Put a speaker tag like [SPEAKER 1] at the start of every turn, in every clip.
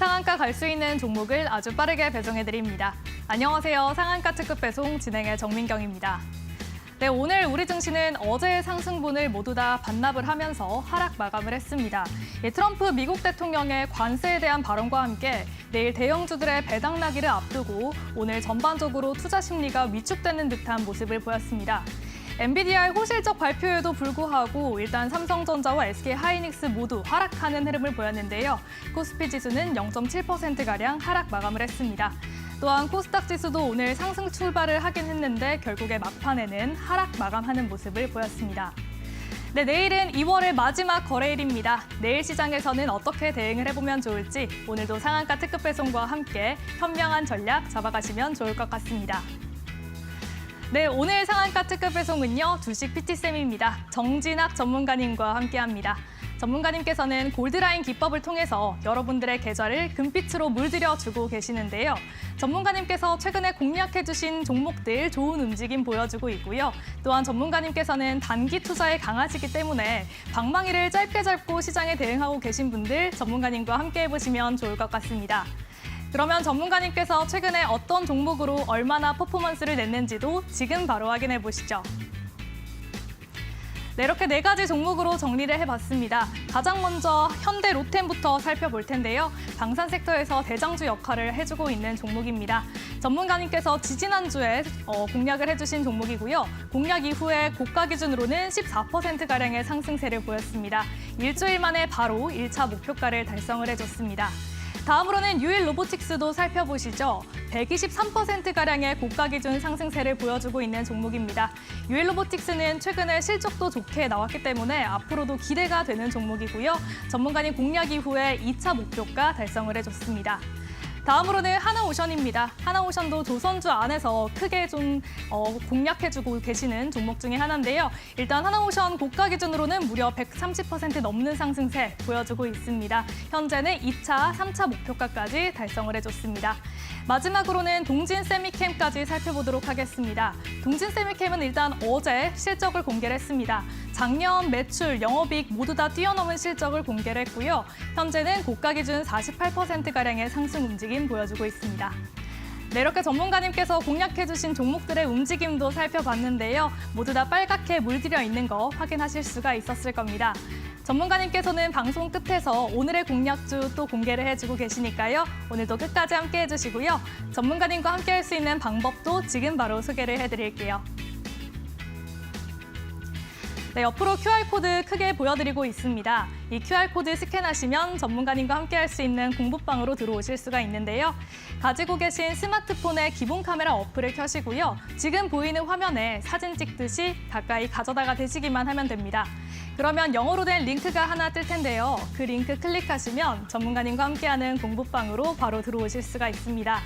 [SPEAKER 1] 상한가 갈 수 있는 종목을 아주 빠르게 배송해드립니다. 안녕하세요. 상한가 특급 배송 진행의 정민경입니다. 네, 오늘 우리 증시는 어제의 상승분을 모두 다 반납을 하면서 하락 마감을 했습니다. 트럼프 미국 대통령의 관세에 대한 발언과 함께 내일 대형주들의 배당 나기를 앞두고 오늘 전반적으로 투자 심리가 위축되는 듯한 모습을 보였습니다. 엔비디아의 호실적 발표에도 불구하고 일단 삼성전자와 SK하이닉스 모두 하락하는 흐름을 보였는데요. 코스피 지수는 0.7%가량 하락 마감을 했습니다. 또한 코스닥 지수도 오늘 상승 출발을 하긴 했는데 결국에 막판에는 하락 마감하는 모습을 보였습니다. 네, 내일은 2월의 마지막 거래일입니다. 내일 시장에서는 어떻게 대응을 해보면 좋을지 오늘도 상한가 특급 배송과 함께 현명한 전략 잡아가시면 좋을 것 같습니다. 네, 오늘 상한가 특급 배송은요, 주식 PT쌤입니다. 정진학 전문가님과 함께합니다. 전문가님께서는 골드라인 기법을 통해서 여러분들의 계좌를 금빛으로 물들여주고 계시는데요. 전문가님께서 최근에 공략해주신 종목들 좋은 움직임 보여주고 있고요. 또한 전문가님께서는 단기 투자에 강하시기 때문에 방망이를 짧게 잡고 시장에 대응하고 계신 분들 전문가님과 함께 해보시면 좋을 것 같습니다. 그러면 전문가님께서 최근에 어떤 종목으로 얼마나 퍼포먼스를 냈는지도 지금 바로 확인해 보시죠. 네, 이렇게 4가지 종목으로 정리를 해봤습니다. 가장 먼저 현대 로템부터 살펴볼 텐데요. 방산 섹터에서 대장주 역할을 해주고 있는 종목입니다. 전문가님께서 지지난주에 공략을 해주신 종목이고요. 공략 이후에 고가 기준으로는 14%가량의 상승세를 보였습니다. 일주일 만에 바로 1차 목표가를 달성을 해줬습니다. 다음으로는 유일 로보틱스도 살펴보시죠. 123%가량의 고가 기준 상승세를 보여주고 있는 종목입니다. 유일 로보틱스는 최근에 실적도 좋게 나왔기 때문에 앞으로도 기대가 되는 종목이고요. 전문가님 공략 이후에 2차 목표가 달성을 해줬습니다. 다음으로는 하나오션입니다. 하나오션도 조선주 안에서 크게 좀 공략해주고 계시는 종목 중에 하나인데요. 일단 하나오션 고가 기준으로는 무려 130% 넘는 상승세 보여주고 있습니다. 현재는 2차, 3차 목표가까지 달성을 해줬습니다. 마지막으로는 동진세미캠까지 살펴보도록 하겠습니다. 동진세미캠은 일단 어제 실적을 공개를 했습니다. 작년 매출, 영업이익 모두 다 뛰어넘은 실적을 공개를 했고요. 현재는 고가 기준 48%가량의 상승 움직임 보여주고 있습니다. 네, 이렇게 전문가님께서 공략해주신 종목들의 움직임도 살펴봤는데요. 모두 다 빨갛게 물들여 있는 거 확인하실 수가 있었을 겁니다. 전문가님께서는 방송 끝에서 오늘의 공략주 또 공개를 해주고 계시니까요. 오늘도 끝까지 함께 해주시고요. 전문가님과 함께 할 수 있는 방법도 지금 바로 소개를 해드릴게요. 네, 옆으로 QR코드 크게 보여드리고 있습니다. 이 QR코드 스캔하시면 전문가님과 함께 할 수 있는 공부방으로 들어오실 수가 있는데요. 가지고 계신 스마트폰의 기본 카메라 어플을 켜시고요. 지금 보이는 화면에 사진 찍듯이 가까이 가져다가 대시기만 하면 됩니다. 그러면 영어로 된 링크가 하나 뜰 텐데요. 그 링크 클릭하시면 전문가님과 함께하는 공부방으로 바로 들어오실 수가 있습니다.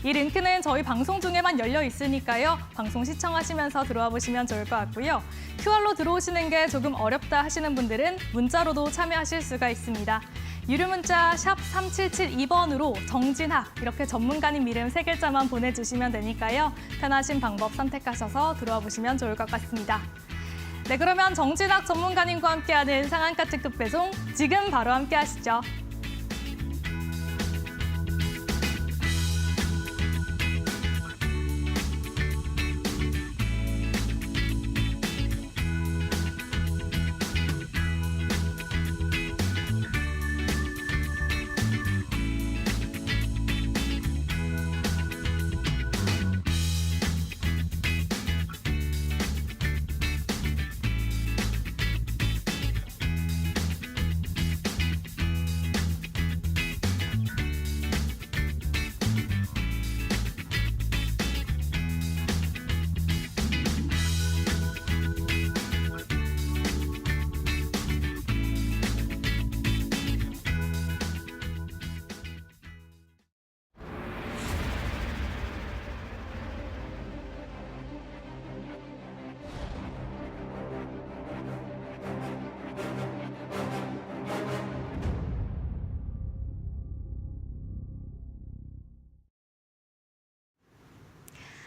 [SPEAKER 1] 이 링크는 저희 방송 중에만 열려 있으니까요. 방송 시청하시면서 들어와 보시면 좋을 것 같고요. QR로 들어오시는 게 조금 어렵다 하시는 분들은 문자로도 참여하실 수가 있습니다. 유료 문자 샵 3772번으로 정진학 이렇게 전문가님 이름 3글자만 보내주시면 되니까요. 편하신 방법 선택하셔서 들어와 보시면 좋을 것 같습니다. 네, 그러면 정진학 전문가님과 함께하는 상한가 특급 배송 지금 바로 함께 하시죠.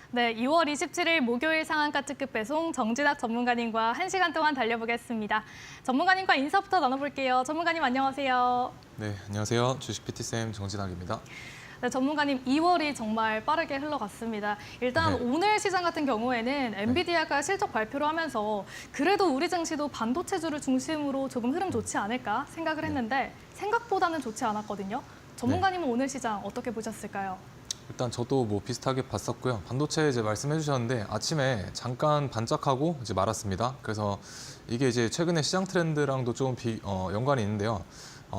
[SPEAKER 1] 네, 2월 27일 목요일 상한가 특급 배송 정진학 전문가님과 1시간 동안 달려보겠습니다. 전문가님과 인사부터 나눠볼게요. 전문가님 안녕하세요.
[SPEAKER 2] 네, 안녕하세요. 주식 PT쌤 정진학입니다.
[SPEAKER 1] 네, 전문가님 2월이 정말 빠르게 흘러갔습니다. 일단
[SPEAKER 2] 네.
[SPEAKER 1] 오늘 시장 같은 경우에는 엔비디아가 실적 발표를 하면서 그래도 우리 증시도 반도체주를 중심으로 조금 흐름 좋지 않을까 생각을 했는데 생각보다는 좋지 않았거든요. 전문가님은 오늘 시장 어떻게 보셨을까요?
[SPEAKER 2] 일단 저도 뭐 비슷하게 봤었고요. 반도체 이제 말씀해 주셨는데 아침에 잠깐 반짝하고 이제 말았습니다. 그래서 이게 이제 최근에 시장 트렌드랑도 좀 연관이 있는데요.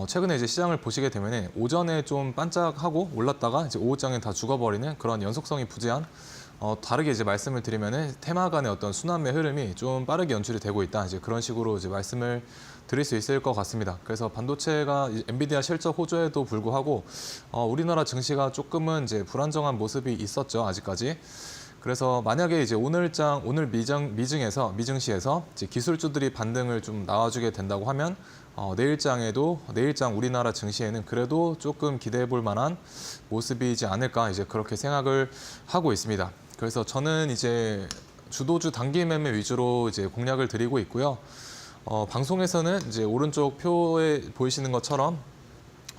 [SPEAKER 2] 최근에 이제 시장을 보시게 되면 오전에 좀 반짝하고 올랐다가 이제 오후장에 다 죽어버리는 그런 연속성이 부재한 다르게 이제 말씀을 드리면은 테마 간의 어떤 순환매 흐름이 좀 빠르게 연출이 되고 있다. 이제 그런 식으로 이제 말씀을 드릴 수 있을 것 같습니다. 그래서 반도체가 엔비디아 실적 호조에도 불구하고 우리나라 증시가 조금은 이제 불안정한 모습이 있었죠. 아직까지. 그래서 만약에 이제 오늘 미증시에서 이제 기술주들이 반등을 좀 나와주게 된다고 하면 내일장 우리나라 증시에는 그래도 조금 기대해 볼 만한 모습이지 않을까 이제 그렇게 생각을 하고 있습니다. 그래서 저는 이제 주도주 단기 매매 위주로 이제 공략을 드리고 있고요. 방송에서는 이제 오른쪽 표에 보이시는 것처럼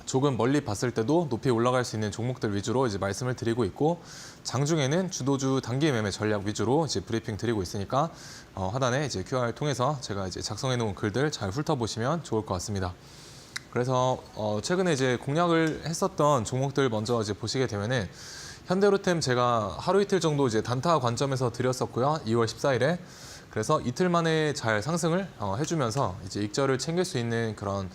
[SPEAKER 2] 조금 멀리 봤을 때도 높이 올라갈 수 있는 종목들 위주로 이제 말씀을 드리고 있고 장중에는 주도주 단기 매매 전략 위주로 이제 브리핑 드리고 있으니까 하단에 이제 QR 통해서 제가 이제 작성해 놓은 글들 잘 훑어보시면 좋을 것 같습니다. 그래서 최근에 이제 공략을 했었던 종목들 먼저 이제 보시게 되면은 현대로템 제가 하루 이틀 정도 이제 단타 관점에서 드렸었고요. 2월 14일에 그래서 이틀 만에 잘 상승을 해주면서 이제 익절을 챙길 수 있는 그런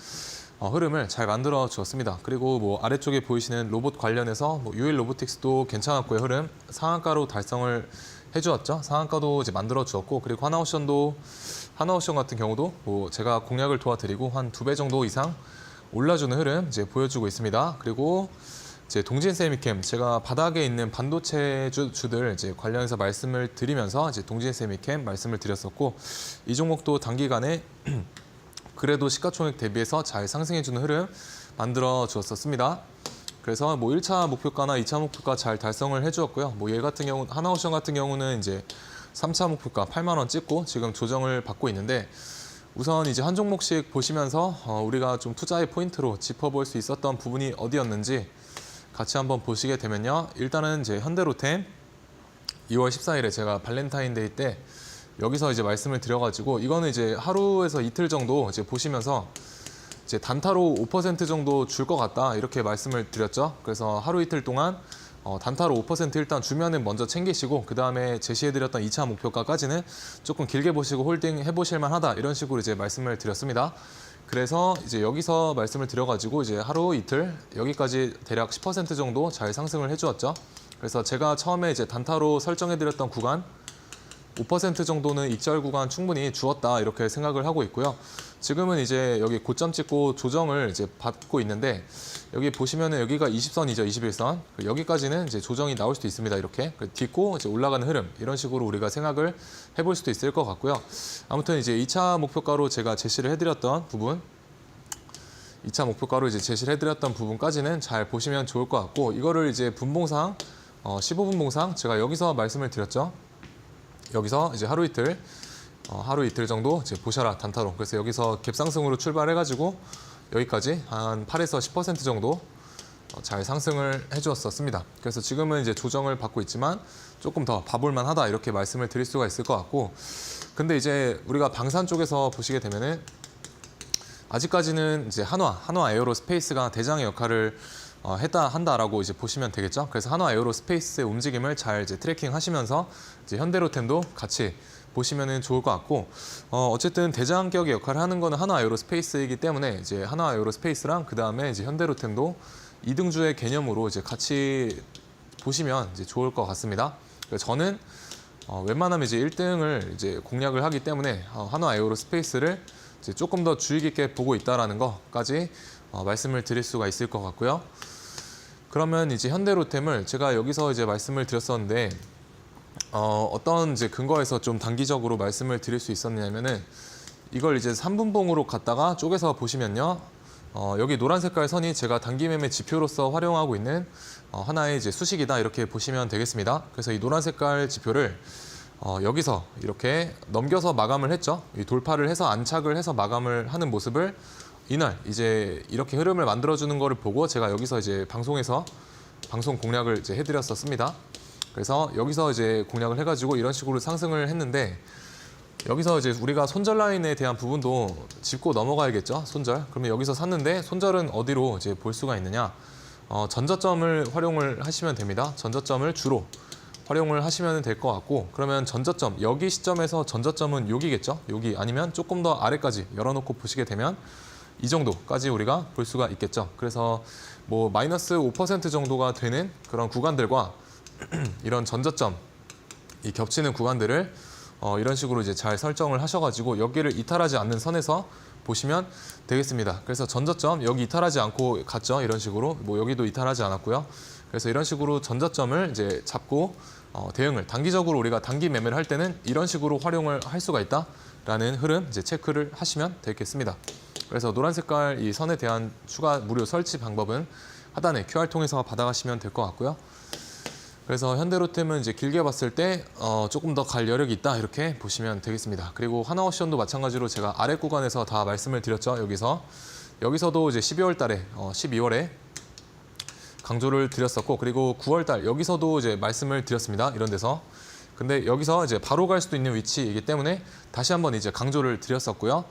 [SPEAKER 2] 흐름을 잘 만들어 주었습니다. 그리고 뭐 아래쪽에 보이시는 로봇 관련해서 뭐 유일 로보틱스도 괜찮았고요. 흐름 상한가로 달성을 해주었죠. 상한가도 이제 만들어 주었고 그리고 하나오션 같은 경우도 뭐 제가 공략을 도와드리고 한 2배 정도 이상 올라주는 흐름 이제 보여주고 있습니다. 그리고 이제 동진세미캠 제가 바닥에 있는 반도체 주들 이제 관련해서 말씀을 드리면서 이제 동진세미캠 말씀을 드렸었고 이 종목도 단기간에 그래도 시가총액 대비해서 잘 상승해주는 흐름 만들어 주었었습니다. 그래서 뭐 1차 목표가나 2차 목표가 잘 달성을 해주었고요. 뭐 얘 같은 경우 하나오션 같은 경우는 이제 3차 목표가 8만 원 찍고 지금 조정을 받고 있는데 우선 이제 한 종목씩 보시면서 우리가 좀 투자의 포인트로 짚어볼 수 있었던 부분이 어디였는지 같이 한번 보시게 되면요. 일단은 이제 현대로템 2월 14일에 제가 발렌타인데이 때 여기서 이제 말씀을 드려가지고 이거는 이제 하루에서 이틀 정도 이제 보시면서 이제 단타로 5% 정도 줄 것 같다 이렇게 말씀을 드렸죠. 그래서 하루 이틀 동안 단타로 5% 일단 주면은 먼저 챙기시고 그 다음에 제시해드렸던 2차 목표가까지는 조금 길게 보시고 홀딩 해보실 만하다 이런 식으로 이제 말씀을 드렸습니다. 그래서 이제 여기서 말씀을 드려가지고 이제 하루 이틀 여기까지 대략 10% 정도 잘 상승을 해주었죠. 그래서 제가 처음에 이제 단타로 설정해드렸던 구간 5% 정도는 익절 구간 충분히 주었다 이렇게 생각을 하고 있고요. 지금은 이제 여기 고점 찍고 조정을 이제 받고 있는데 여기 보시면은 여기가 20선이죠, 21선. 여기까지는 이제 조정이 나올 수도 있습니다. 이렇게 딛고 이제 올라가는 흐름 이런 식으로 우리가 생각을 해볼 수도 있을 것 같고요. 아무튼 이제 2차 목표가로 제가 제시를 해드렸던 부분, 2차 목표가로 이제 제시를 해드렸던 부분까지는 잘 보시면 좋을 것 같고 이거를 이제 분봉상 15분봉상 제가 여기서 말씀을 드렸죠. 여기서 이제 하루 이틀 정도 이제 보셔라 단타로. 그래서 여기서 갭상승으로 출발해가지고 여기까지 한 8에서 10% 정도 잘 상승을 해주었었습니다. 그래서 지금은 이제 조정을 받고 있지만 조금 더 봐볼만 하다 이렇게 말씀을 드릴 수가 있을 것 같고 근데 이제 우리가 방산 쪽에서 보시게 되면은 아직까지는 이제 한화 에어로스페이스가 대장의 역할을 한다라고 이제 보시면 되겠죠. 그래서 한화 에어로스페이스의 움직임을 잘 이제 트래킹 하시면서 이제 현대로템도 같이 보시면은 좋을 것 같고 어쨌든 대장격의 역할을 하는 거는 한화 에어로스페이스이기 때문에 이제 한화 에어로스페이스랑 그 다음에 이제 현대로템도 2등주의 개념으로 이제 같이 보시면 이제 좋을 것 같습니다. 그래서 저는 웬만하면 이제 1등을 이제 공략을 하기 때문에 한화 에어로스페이스를 이제 조금 더 주의 깊게 보고 있다라는 것까지 말씀을 드릴 수가 있을 것 같고요. 그러면 이제 현대로템을 제가 여기서 이제 말씀을 드렸었는데 어떤 이제 근거에서 좀 단기적으로 말씀을 드릴 수 있었냐면은 이걸 이제 3분봉으로 갔다가 쪼개서 보시면요. 여기 노란 색깔 선이 제가 단기 매매 지표로서 활용하고 있는 하나의 이제 수식이다 이렇게 보시면 되겠습니다. 그래서 이 노란 색깔 지표를 여기서 이렇게 넘겨서 마감을 했죠. 이 돌파를 해서 안착을 해서 마감을 하는 모습을 이날 이제 이렇게 흐름을 만들어주는 거를 보고 제가 여기서 이제 방송에서 방송 공략을 이제 해드렸었습니다. 그래서 여기서 이제 공략을 해가지고 이런 식으로 상승을 했는데 여기서 이제 우리가 손절 라인에 대한 부분도 짚고 넘어가야겠죠. 손절. 그러면 여기서 샀는데 손절은 어디로 이제 볼 수가 있느냐? 전저점을 활용을 하시면 됩니다. 전저점을 주로 활용을 하시면 될 것 같고 그러면 전저점 여기 시점에서 전저점은 여기겠죠. 여기 아니면 조금 더 아래까지 열어놓고 보시게 되면 이 정도까지 우리가 볼 수가 있겠죠. 그래서 뭐 마이너스 5% 정도가 되는 그런 구간들과 이런 전저점 이 겹치는 구간들을 이런 식으로 이제 잘 설정을 하셔가지고 여기를 이탈하지 않는 선에서 보시면 되겠습니다. 그래서 전저점 여기 이탈하지 않고 갔죠. 이런 식으로 뭐 여기도 이탈하지 않았고요. 그래서 이런 식으로 전저점을 이제 잡고 대응을 단기적으로 우리가 단기 매매를 할 때는 이런 식으로 활용을 할 수가 있다라는 흐름 이제 체크를 하시면 되겠습니다. 그래서 노란 색깔 이 선에 대한 추가 무료 설치 방법은 하단에 QR 통해서 받아가시면 될 것 같고요. 그래서 현대로템은 이제 길게 봤을 때 조금 더 갈 여력이 있다 이렇게 보시면 되겠습니다. 그리고 하나옵션도 마찬가지로 제가 아래 구간에서 다 말씀을 드렸죠. 여기서도 이제 12월 달에 12월에 강조를 드렸었고 그리고 9월 달 여기서도 이제 말씀을 드렸습니다. 이런 데서. 근데 여기서 이제 바로 갈 수도 있는 위치이기 때문에 다시 한번 이제 강조를 드렸었고요.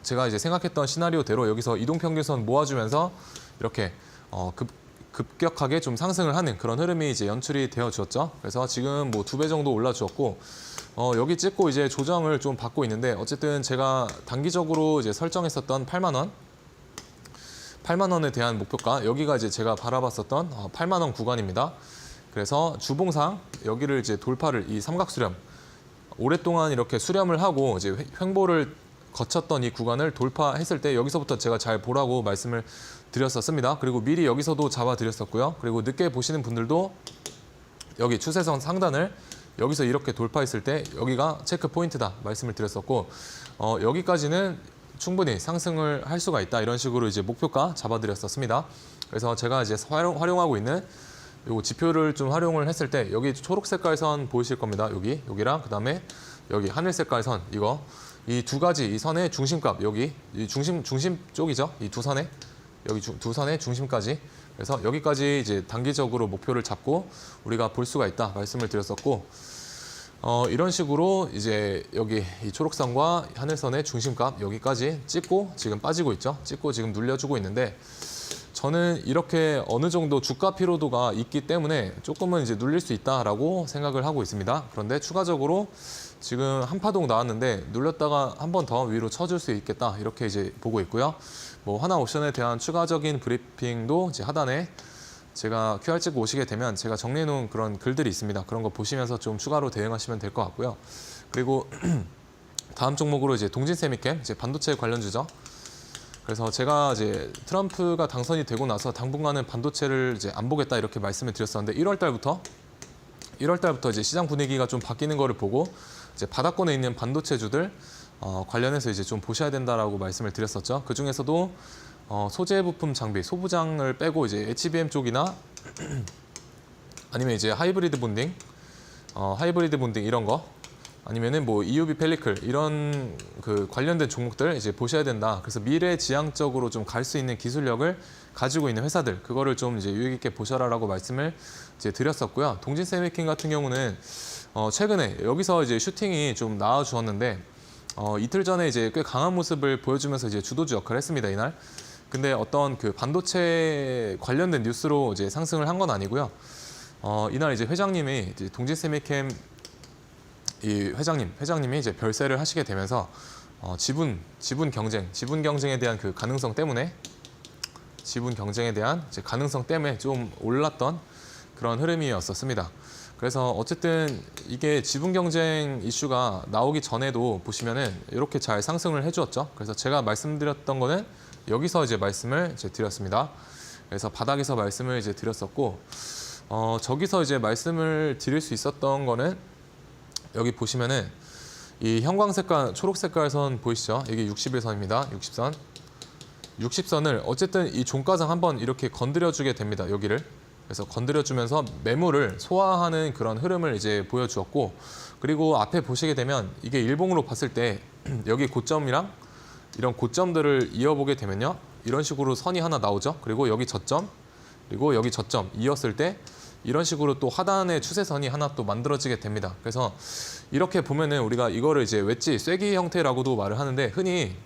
[SPEAKER 2] 제가 이제 생각했던 시나리오대로 여기서 이동평균선 모아주면서 이렇게 급격하게 좀 상승을 하는 그런 흐름이 이제 연출이 되어 주었죠. 그래서 지금 뭐 2배 정도 올라 주었고 여기 찍고 이제 조정을 좀 받고 있는데 어쨌든 제가 단기적으로 이제 설정했었던 8만 원에 대한 목표가 여기가 이제 제가 바라봤었던 8만 원 구간입니다. 그래서 주봉상 여기를 이제 돌파를 이 삼각 수렴 오랫동안 이렇게 수렴을 하고 이제 횡보를 거쳤던 이 구간을 돌파했을 때 여기서부터 제가 잘 보라고 말씀을 드렸었습니다. 그리고 미리 여기서도 잡아드렸었고요. 그리고 늦게 보시는 분들도 여기 추세선 상단을 여기서 이렇게 돌파했을 때 여기가 체크 포인트다 말씀을 드렸었고 여기까지는 충분히 상승을 할 수가 있다 이런 식으로 이제 목표가 잡아드렸었습니다. 그래서 제가 이제 활용하고 있는 요 지표를 좀 활용을 했을 때 여기 초록 색깔 선 보이실 겁니다. 여기랑 그다음에 여기 하늘 색깔 선 이거 이 두 가지 이 선의 중심값 여기 이 중심 쪽이죠. 이 두 선의 여기 두 선의 중심까지 그래서 여기까지 이제 단기적으로 목표를 잡고 우리가 볼 수가 있다 말씀을 드렸었고 이런 식으로 이제 여기 이 초록선과 하늘선의 중심값 여기까지 찍고 지금 빠지고 있죠. 찍고 지금 눌려주고 있는데 저는 이렇게 어느 정도 주가 피로도가 있기 때문에 조금은 이제 눌릴 수 있다라고 생각을 하고 있습니다. 그런데 추가적으로 지금 한 파동 나왔는데 눌렸다가 한 번 더 위로 쳐줄 수 있겠다 이렇게 이제 보고 있고요. 뭐 하나옵션에 대한 추가적인 브리핑도 이제 하단에 제가 QR 찍고 오시게 되면 제가 정리해 놓은 그런 글들이 있습니다. 그런 거 보시면서 좀 추가로 대응하시면 될 것 같고요. 그리고 다음 종목으로 이제 동진세미캠 이제 반도체 관련주죠. 그래서 제가 이제 트럼프가 당선이 되고 나서 당분간은 반도체를 이제 안 보겠다 이렇게 말씀을 드렸었는데 1월 달부터 이제 시장 분위기가 좀 바뀌는 거를 보고 이제 바닥권에 있는 반도체주들 관련해서 이제 좀 보셔야 된다라고 말씀을 드렸었죠. 그 중에서도 소재 부품 장비, 소부장을 빼고 이제 HBM 쪽이나 아니면 이제 하이브리드 본딩 이런 거 아니면은 뭐 EUV 펠리클 이런 그 관련된 종목들 이제 보셔야 된다. 그래서 미래지향적으로 좀 갈 수 있는 기술력을 가지고 있는 회사들 그거를 좀 이제 유익 있게 보셔라라고 말씀을 이제 드렸었고요. 동진세미킴 같은 경우는 최근에 여기서 이제 슈팅이 좀 나와 주었는데 이틀 전에 이제 꽤 강한 모습을 보여주면서 이제 주도주 역할을 했습니다 이날. 근데 어떤 그 반도체 관련된 뉴스로 이제 상승을 한 건 아니고요. 이날 이제 회장님이 이제 동진세미캠 이 회장님이 이제 별세를 하시게 되면서 지분 경쟁에 대한 그 가능성 때문에 이제 가능성 때문에 좀 올랐던 그런 흐름이었었습니다. 그래서 어쨌든 이게 지분 경쟁 이슈가 나오기 전에도 보시면은 이렇게 잘 상승을 해주었죠. 그래서 제가 말씀드렸던 거는 여기서 이제 말씀을 이제 드렸습니다. 그래서 바닥에서 말씀을 이제 드렸었고 저기서 이제 말씀을 드릴 수 있었던 거는 여기 보시면은 이 형광 색깔, 초록 색깔 선 보이시죠? 이게 60일선입니다. 60선. 60선을 어쨌든 이 종가상 한번 이렇게 건드려주게 됩니다. 여기를. 그래서 건드려주면서 매물을 소화하는 그런 흐름을 이제 보여주었고, 그리고 앞에 보시게 되면 이게 일봉으로 봤을 때 여기 고점이랑 이런 고점들을 이어보게 되면요. 이런 식으로 선이 하나 나오죠. 그리고 여기 저점, 그리고 여기 저점 이었을 때 이런 식으로 또 하단의 추세선이 하나 또 만들어지게 됩니다. 그래서 이렇게 보면은 우리가 이거를 이제 웨지, 쐐기 형태라고도 말을 하는데, 흔히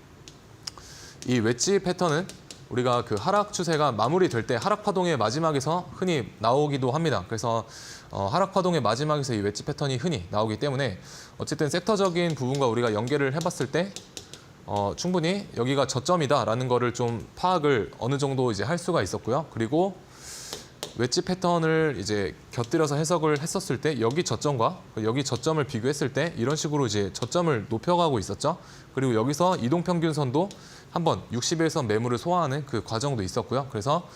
[SPEAKER 2] 이 웨지 패턴은 우리가 그 하락 추세가 마무리될 때 하락 파동의 마지막에서 흔히 나오기도 합니다. 그래서 하락 파동의 마지막에서 이 웨지 패턴이 흔히 나오기 때문에 어쨌든 섹터적인 부분과 우리가 연계를 해봤을 때 충분히 여기가 저점이다라는 거를 좀 파악을 어느 정도 이제 할 수가 있었고요. 그리고 웨지 패턴을 이제 곁들여서 해석을 했었을 때 여기 저점과 여기 저점을 비교했을 때 이런 식으로 이제 저점을 높여가고 있었죠. 그리고 여기서 이동평균선도 한번 60일선 매물을 소화하는 그 과정도 있었고요. 그래서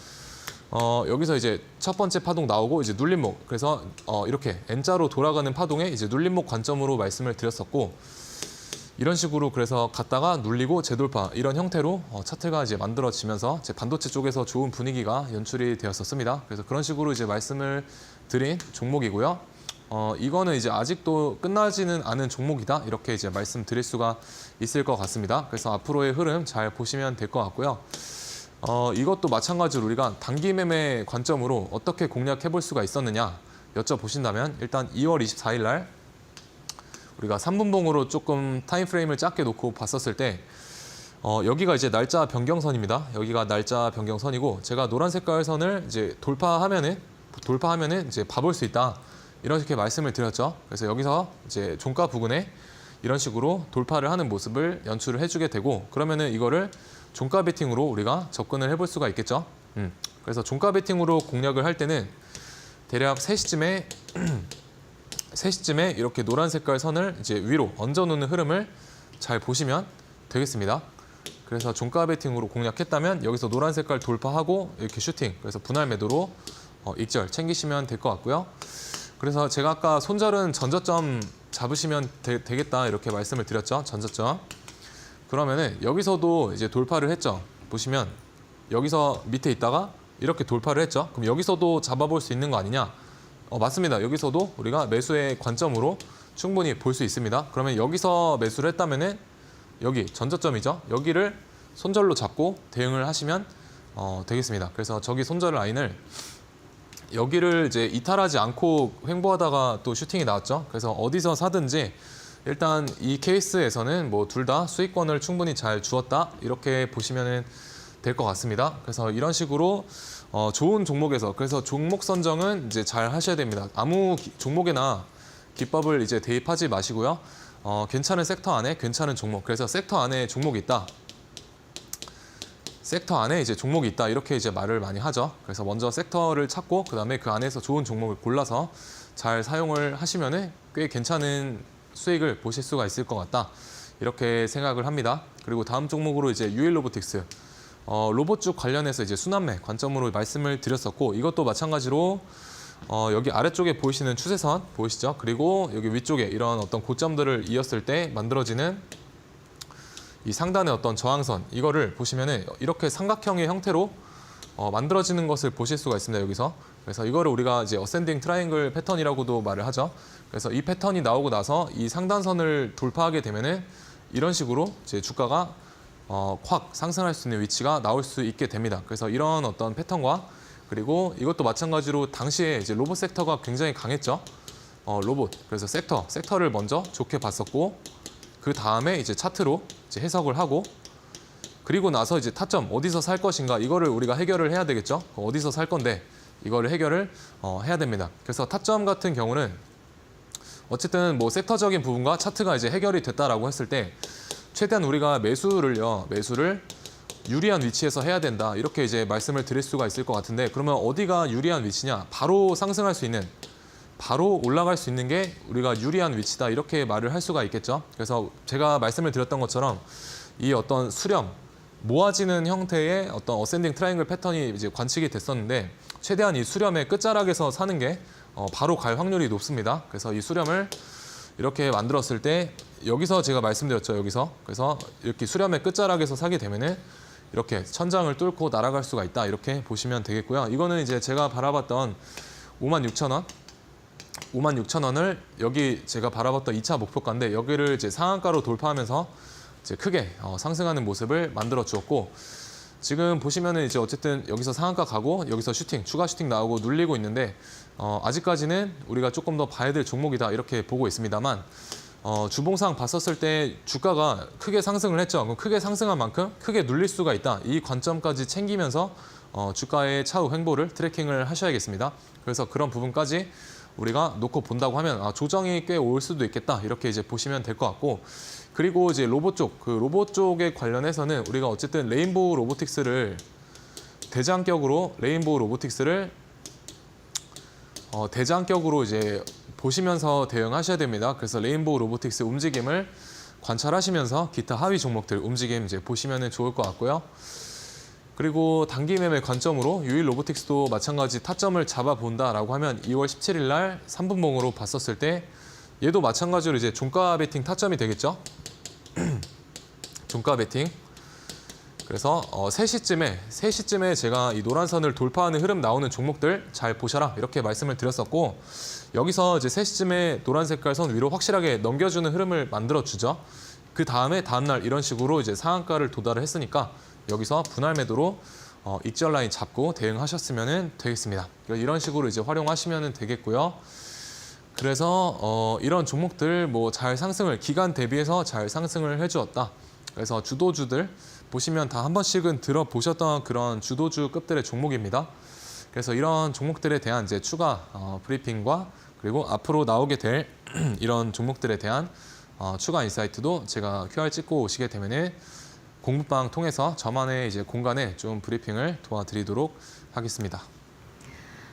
[SPEAKER 2] 여기서 이제 첫 번째 파동 나오고 이제 눌림목, 그래서 이렇게 N자로 돌아가는 파동에 이제 눌림목 관점으로 말씀을 드렸었고, 이런 식으로 그래서 갔다가 눌리고 재돌파, 이런 형태로 차트가 이제 만들어지면서 제 반도체 쪽에서 좋은 분위기가 연출이 되었었습니다. 그래서 그런 식으로 이제 말씀을 드린 종목이고요. 이거는 이제 아직도 끝나지는 않은 종목이다, 이렇게 이제 말씀드릴 수가 있을 것 같습니다. 그래서 앞으로의 흐름 잘 보시면 될 것 같고요. 이것도 마찬가지로 우리가 단기 매매 관점으로 어떻게 공략해 볼 수가 있었느냐 여쭤보신다면, 일단 2월 24일 날 우리가 3분봉으로 조금 타임프레임을 짧게 놓고 봤었을 때 여기가 이제 날짜 변경선입니다. 여기가 날짜 변경선이고, 제가 노란 색깔 선을 이제 돌파하면은 이제 봐볼 수 있다, 이렇게 말씀을 드렸죠. 그래서 여기서 이제 종가 부근에 이런 식으로 돌파를 하는 모습을 연출을 해주게 되고, 그러면은 이거를 종가 베팅으로 우리가 접근을 해볼 수가 있겠죠. 그래서 종가 베팅으로 공략을 할 때는 대략 3시쯤에 이렇게 노란 색깔 선을 이제 위로 얹어놓는 흐름을 잘 보시면 되겠습니다. 그래서 종가 베팅으로 공략했다면 여기서 노란 색깔 돌파하고 이렇게 슈팅, 그래서 분할 매도로 익절 챙기시면 될 것 같고요. 그래서 제가 아까 손절은 전저점 잡으시면 되겠다, 이렇게 말씀을 드렸죠. 전저점. 그러면은 여기서도 이제 돌파를 했죠. 보시면 여기서 밑에 있다가 이렇게 돌파를 했죠. 그럼 여기서도 잡아볼 수 있는 거 아니냐? 맞습니다. 여기서도 우리가 매수의 관점으로 충분히 볼 수 있습니다. 그러면 여기서 매수를 했다면은 여기 전저점이죠. 여기를 손절로 잡고 대응을 하시면 되겠습니다. 그래서 저기 손절 라인을 여기를 이제 이탈하지 않고 횡보하다가 또 슈팅이 나왔죠. 그래서 어디서 사든지 일단 이 케이스에서는 뭐 둘 다 수익권을 충분히 잘 주었다, 이렇게 보시면 될 것 같습니다. 그래서 이런 식으로 좋은 종목에서, 그래서 종목 선정은 이제 잘 하셔야 됩니다. 아무 종목에나 기법을 이제 대입하지 마시고요. 괜찮은 섹터 안에 괜찮은 종목, 그래서 섹터 안에 종목이 있다, 섹터 안에 이제 종목이 있다, 이렇게 이제 말을 많이 하죠. 그래서 먼저 섹터를 찾고 그다음에 그 안에서 좋은 종목을 골라서 잘 사용을 하시면은 꽤 괜찮은 수익을 보실 수가 있을 것 같다, 이렇게 생각을 합니다. 그리고 다음 종목으로 이제 유일로보틱스, 로봇 쪽 관련해서 이제 순환매 관점으로 말씀을 드렸었고, 이것도 마찬가지로 여기 아래쪽에 보이시는 추세선 보이시죠? 그리고 여기 위쪽에 이런 어떤 고점들을 이었을 때 만들어지는 이 상단의 어떤 저항선, 이거를 보시면은 이렇게 삼각형의 형태로 만들어지는 것을 보실 수가 있습니다. 여기서. 그래서 이거를 우리가 이제 어센딩 트라이앵글 패턴이라고도 말을 하죠. 그래서 이 패턴이 나오고 나서 이 상단선을 돌파하게 되면은 이런 식으로 이제 주가가 확 상승할 수 있는 위치가 나올 수 있게 됩니다. 그래서 이런 어떤 패턴과, 그리고 이것도 마찬가지로 당시에 이제 로봇 섹터가 굉장히 강했죠. 로봇. 그래서 섹터를 먼저 좋게 봤었고, 그 다음에 이제 차트로 이제 해석을 하고, 그리고 나서 이제 타점 어디서 살 것인가, 이거를 우리가 해결을 해야 되겠죠. 어디서 살 건데 이거를 해결을 해야 됩니다. 그래서 타점 같은 경우는 어쨌든 뭐 섹터적인 부분과 차트가 이제 해결이 됐다라고 했을 때 최대한 우리가 매수를 유리한 위치에서 해야 된다, 이렇게 이제 말씀을 드릴 수가 있을 것 같은데, 그러면 어디가 유리한 위치냐? 바로 상승할 수 있는, 바로 올라갈 수 있는 게 우리가 유리한 위치다, 이렇게 말을 할 수가 있겠죠. 그래서 제가 말씀을 드렸던 것처럼 이 어떤 수렴, 모아지는 형태의 어떤 어센딩 트라이앵글 패턴이 이제 관측이 됐었는데, 최대한 이 수렴의 끝자락에서 사는 게 바로 갈 확률이 높습니다. 그래서 이 수렴을 이렇게 만들었을 때 여기서 제가 말씀드렸죠. 여기서. 그래서 이렇게 수렴의 끝자락에서 사게 되면은 이렇게 천장을 뚫고 날아갈 수가 있다. 이렇게 보시면 되겠고요. 이거는 이제 제가 바라봤던 56,000원. 56,000원을 여기 제가 바라봤던 2차 목표가인데 여기를 이제 상한가로 돌파하면서 이제 크게 상승하는 모습을 만들어 주었고 지금 보시면은 이제 어쨌든 여기서 상한가 가고 여기서 슈팅, 추가 슈팅 나오고 눌리고 있는데 아직까지는 우리가 조금 더 봐야 될 종목이다 이렇게 보고 있습니다만 주봉상 봤었을 때 주가가 크게 상승을 했죠. 그럼 크게 상승한 만큼 크게 눌릴 수가 있다. 이 관점까지 챙기면서 주가의 차후 행보를 트래킹을 하셔야겠습니다. 그래서 그런 부분까지 우리가 놓고 본다고 하면 조정이 꽤 올 수도 있겠다. 이렇게 이제 보시면 될 것 같고 그리고 이제 로봇 쪽, 그 로봇 쪽에 관련해서는 우리가 어쨌든 레인보우 로보틱스를 대장격으로 대장격으로 이제 보시면서 대응하셔야 됩니다. 그래서 레인보우 로보틱스 움직임을 관찰하시면서 기타 하위 종목들 움직임 이제 보시면 좋을 것 같고요. 그리고 단기 매매 관점으로 유일 로보틱스도 마찬가지 타점을 잡아본다라고 하면 2월 17일 날 3분봉으로 봤었을 때 얘도 마찬가지로 이제 종가 베팅 타점이 되겠죠. 종가 베팅. 그래서 3시쯤에 제가 이 노란선을 돌파하는 흐름 나오는 종목들 잘 보셔라 이렇게 말씀을 드렸었고 여기서 이제 3시쯤에 노란 색깔 선 위로 확실하게 넘겨주는 흐름을 만들어주죠. 그 다음에 다음날 이런 식으로 이제 상한가를 도달을 했으니까 여기서 분할 매도로 익절 라인 잡고 대응하셨으면 되겠습니다. 이런 식으로 이제 활용하시면 되겠고요. 그래서 이런 종목들 뭐 잘 상승을 기간 대비해서 잘 상승을 해주었다. 그래서 주도주들 보시면 다 한 번씩은 들어보셨던 그런 주도주급들의 종목입니다. 그래서 이런 종목들에 대한 이제 추가 브리핑과 그리고 앞으로 나오게 될 이런 종목들에 대한 추가 인사이트도 제가 QR 찍고 오시게 되면은 공부방 통해서 저만의 이제 공간에 좀 브리핑을 도와드리도록 하겠습니다.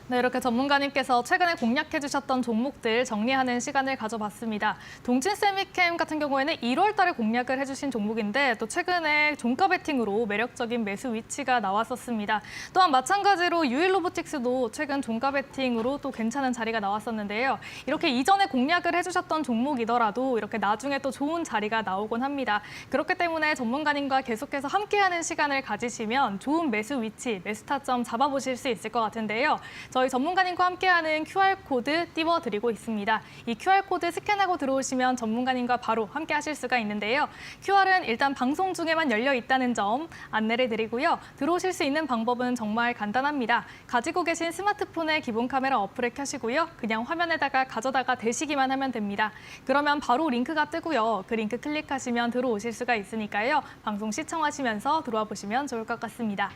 [SPEAKER 1] 네, 이렇게 전문가님께서 최근에 공략해 주셨던 종목들 정리하는 시간을 가져봤습니다. 동진세미캠 같은 경우에는 1월 달에 공략을 해주신 종목인데 또 최근에 종가 베팅으로 매력적인 매수 위치가 나왔었습니다. 또한 마찬가지로 유일로보틱스도 최근 종가 베팅으로 또 괜찮은 자리가 나왔었는데요. 이렇게 이전에 공략을 해주셨던 종목이더라도 이렇게 나중에 또 좋은 자리가 나오곤 합니다. 그렇기 때문에 전문가님과 계속해서 함께하는 시간을 가지시면 좋은 매수 위치, 매수 타점 잡아보실 수 있을 것 같은데요. 저희 전문가님과 함께하는 QR코드 띄워드리고 있습니다. 이 QR코드 스캔하고 들어오시면 전문가님과 바로 함께하실 수가 있는데요. QR은 일단 방송 중에만 열려 있다는 점 안내를 드리고요. 들어오실 수 있는 방법은 정말 간단합니다. 가지고 계신 스마트폰에 기본 카메라 어플을 켜시고요. 그냥 화면에다가 가져다가 대시기만 하면 됩니다. 그러면 바로 링크가 뜨고요. 그 링크 클릭하시면 들어오실 수가 있으니까요. 방송 시청하시면서 들어와 보시면 좋을 것 같습니다.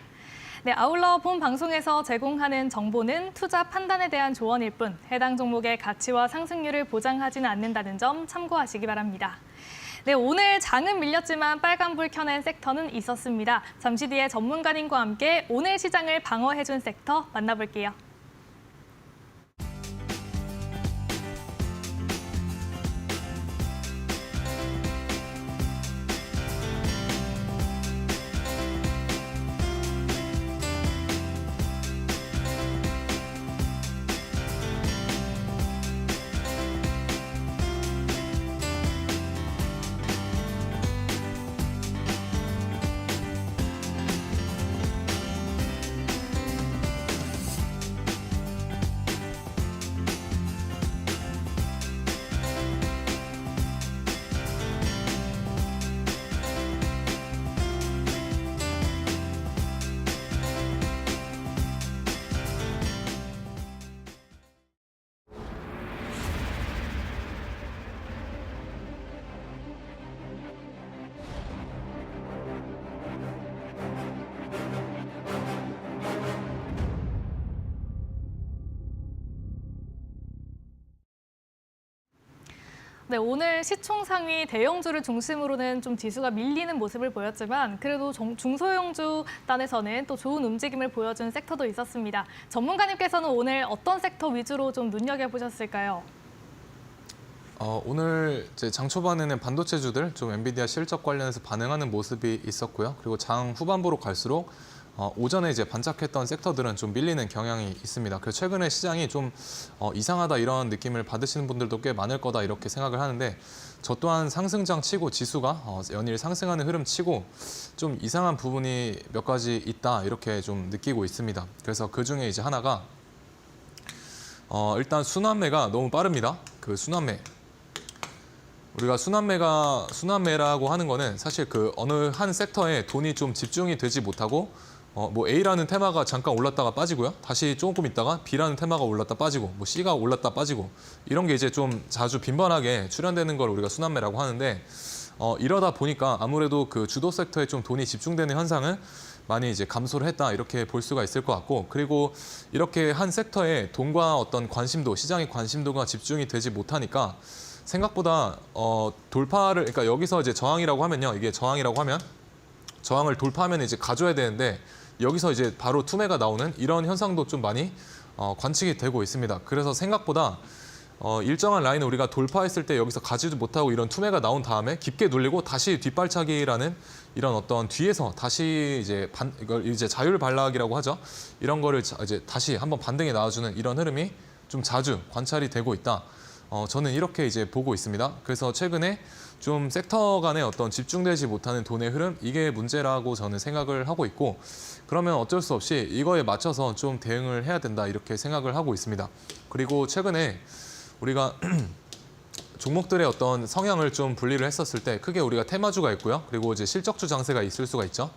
[SPEAKER 1] 네, 아울러 본 방송에서 제공하는 정보는 투자 판단에 대한 조언일 뿐 해당 종목의 가치와 상승률을 보장하지는 않는다는 점 참고하시기 바랍니다. 네, 오늘 장은 밀렸지만 빨간불 켜낸 섹터는 있었습니다. 잠시 뒤에 전문가님과 함께 오늘 시장을 방어해준 섹터 만나볼게요. 네, 오늘 시총 상위 대형주를 중심으로는 좀 지수가 밀리는 모습을 보였지만 그래도 중소형주 단에서는 또 좋은 움직임을 보여준 섹터도 있었습니다. 전문가님께서는 오늘 어떤 섹터 위주로 좀 눈여겨보셨을까요?
[SPEAKER 2] 오늘 이제 장 초반에는 반도체주들 좀 엔비디아 실적 관련해서 반응하는 모습이 있었고요. 그리고 장 후반부로 갈수록 오전에 이제 반짝했던 섹터들은 좀 밀리는 경향이 있습니다. 그래서 최근에 시장이 좀 이상하다 이런 느낌을 받으시는 분들도 꽤 많을 거다 이렇게 생각을 하는데 저 또한 상승장 치고 지수가 연일 상승하는 흐름 치고 좀 이상한 부분이 몇 가지 있다 이렇게 좀 느끼고 있습니다. 그래서 그 중에 이제 하나가 일단 순환매가 너무 빠릅니다. 그 순환매. 우리가 순환매라고 하는 거는 사실 그 어느 한 섹터에 돈이 좀 집중이 되지 못하고 뭐 A라는 테마가 잠깐 올랐다가 빠지고요. 다시 조금 있다가 B라는 테마가 올랐다 빠지고 뭐 C가 올랐다 빠지고 이런 게 이제 좀 자주 빈번하게 출현되는 걸 우리가 순환매라고 하는데 이러다 보니까 아무래도 그 주도 섹터에 좀 돈이 집중되는 현상은 많이 이제 감소를 했다 이렇게 볼 수가 있을 것 같고 그리고 이렇게 한 섹터에 돈과 어떤 관심도 시장의 관심도가 집중이 되지 못하니까 생각보다 돌파를 그러니까 여기서 이제 저항이라고 하면요. 이게 저항이라고 하면 저항을 돌파하면 이제 가져야 되는데 여기서 이제 바로 투매가 나오는 이런 현상도 좀 많이 관측이 되고 있습니다. 그래서 생각보다 일정한 라인을 우리가 돌파했을 때 여기서 가지도 못하고 이런 투매가 나온 다음에 깊게 눌리고 다시 뒷발차기라는 이런 어떤 뒤에서 다시 이걸 이제 자율 반락이라고 하죠. 이런 거를 이제 다시 한번 반등에 나와주는 이런 흐름이 좀 자주 관찰이 되고 있다. 저는 이렇게 이제 보고 있습니다. 그래서 최근에 좀 섹터 간의 어떤 집중되지 못하는 돈의 흐름 이게 문제라고 저는 생각을 하고 있고 그러면 어쩔 수 없이 이거에 맞춰서 좀 대응을 해야 된다 이렇게 생각을 하고 있습니다. 그리고 최근에 우리가 종목들의 어떤 성향을 좀 분리를 했었을 때 크게 우리가 테마주가 있고요. 그리고 이제 실적주 장세가 있을 수가 있죠.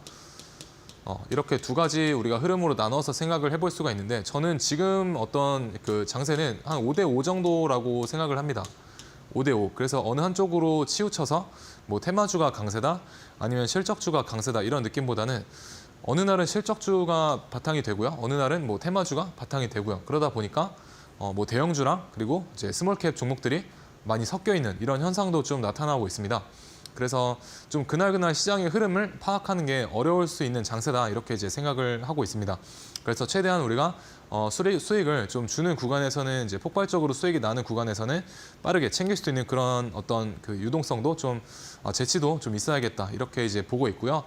[SPEAKER 2] 이렇게 두 가지 우리가 흐름으로 나눠서 생각을 해볼 수가 있는데 저는 지금 어떤 그 장세는 한 5대5 정도라고 생각을 합니다. 5대5. 그래서 어느 한쪽으로 치우쳐서 뭐 테마주가 강세다 아니면 실적주가 강세다 이런 느낌보다는 어느 날은 실적주가 바탕이 되고요. 어느 날은 뭐 테마주가 바탕이 되고요. 그러다 보니까 뭐 대형주랑 그리고 이제 스몰캡 종목들이 많이 섞여 있는 이런 현상도 좀 나타나고 있습니다. 그래서 좀 그날 시장의 흐름을 파악하는 게 어려울 수 있는 장세다 이렇게 이제 생각을 하고 있습니다. 그래서 최대한 우리가 수익을 좀 주는 구간에서는 이제 폭발적으로 수익이 나는 구간에서는 빠르게 챙길 수 있는 그런 어떤 그 유동성도 좀 재치도 좀 있어야겠다 이렇게 이제 보고 있고요.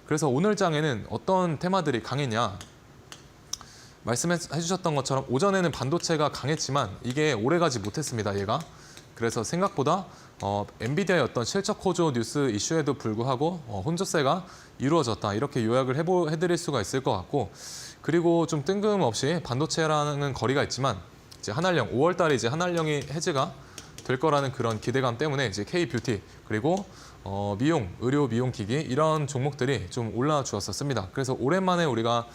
[SPEAKER 2] 그래서 오늘 장에는 어떤 테마들이 강했냐? 말씀해 주셨던 것처럼 오전에는 반도체가 강했지만 이게 오래가지 못했습니다. 얘가. 그래서 생각보다 엔비디아의 어떤 실적 호조 뉴스 이슈에도 불구하고 혼조세가 이루어졌다 이렇게 요약을 해드릴 수가 있을 것 같고 그리고 좀 뜬금없이 반도체라는 거리가 있지만 이제 한알령 5월달에 이제 한알령이 해제가 될 거라는 그런 기대감 때문에 이제 K뷰티 그리고 미용, 의료 미용 기기 이런 종목들이 좀 올라주었었습니다. 그래서 오랜만에 우리가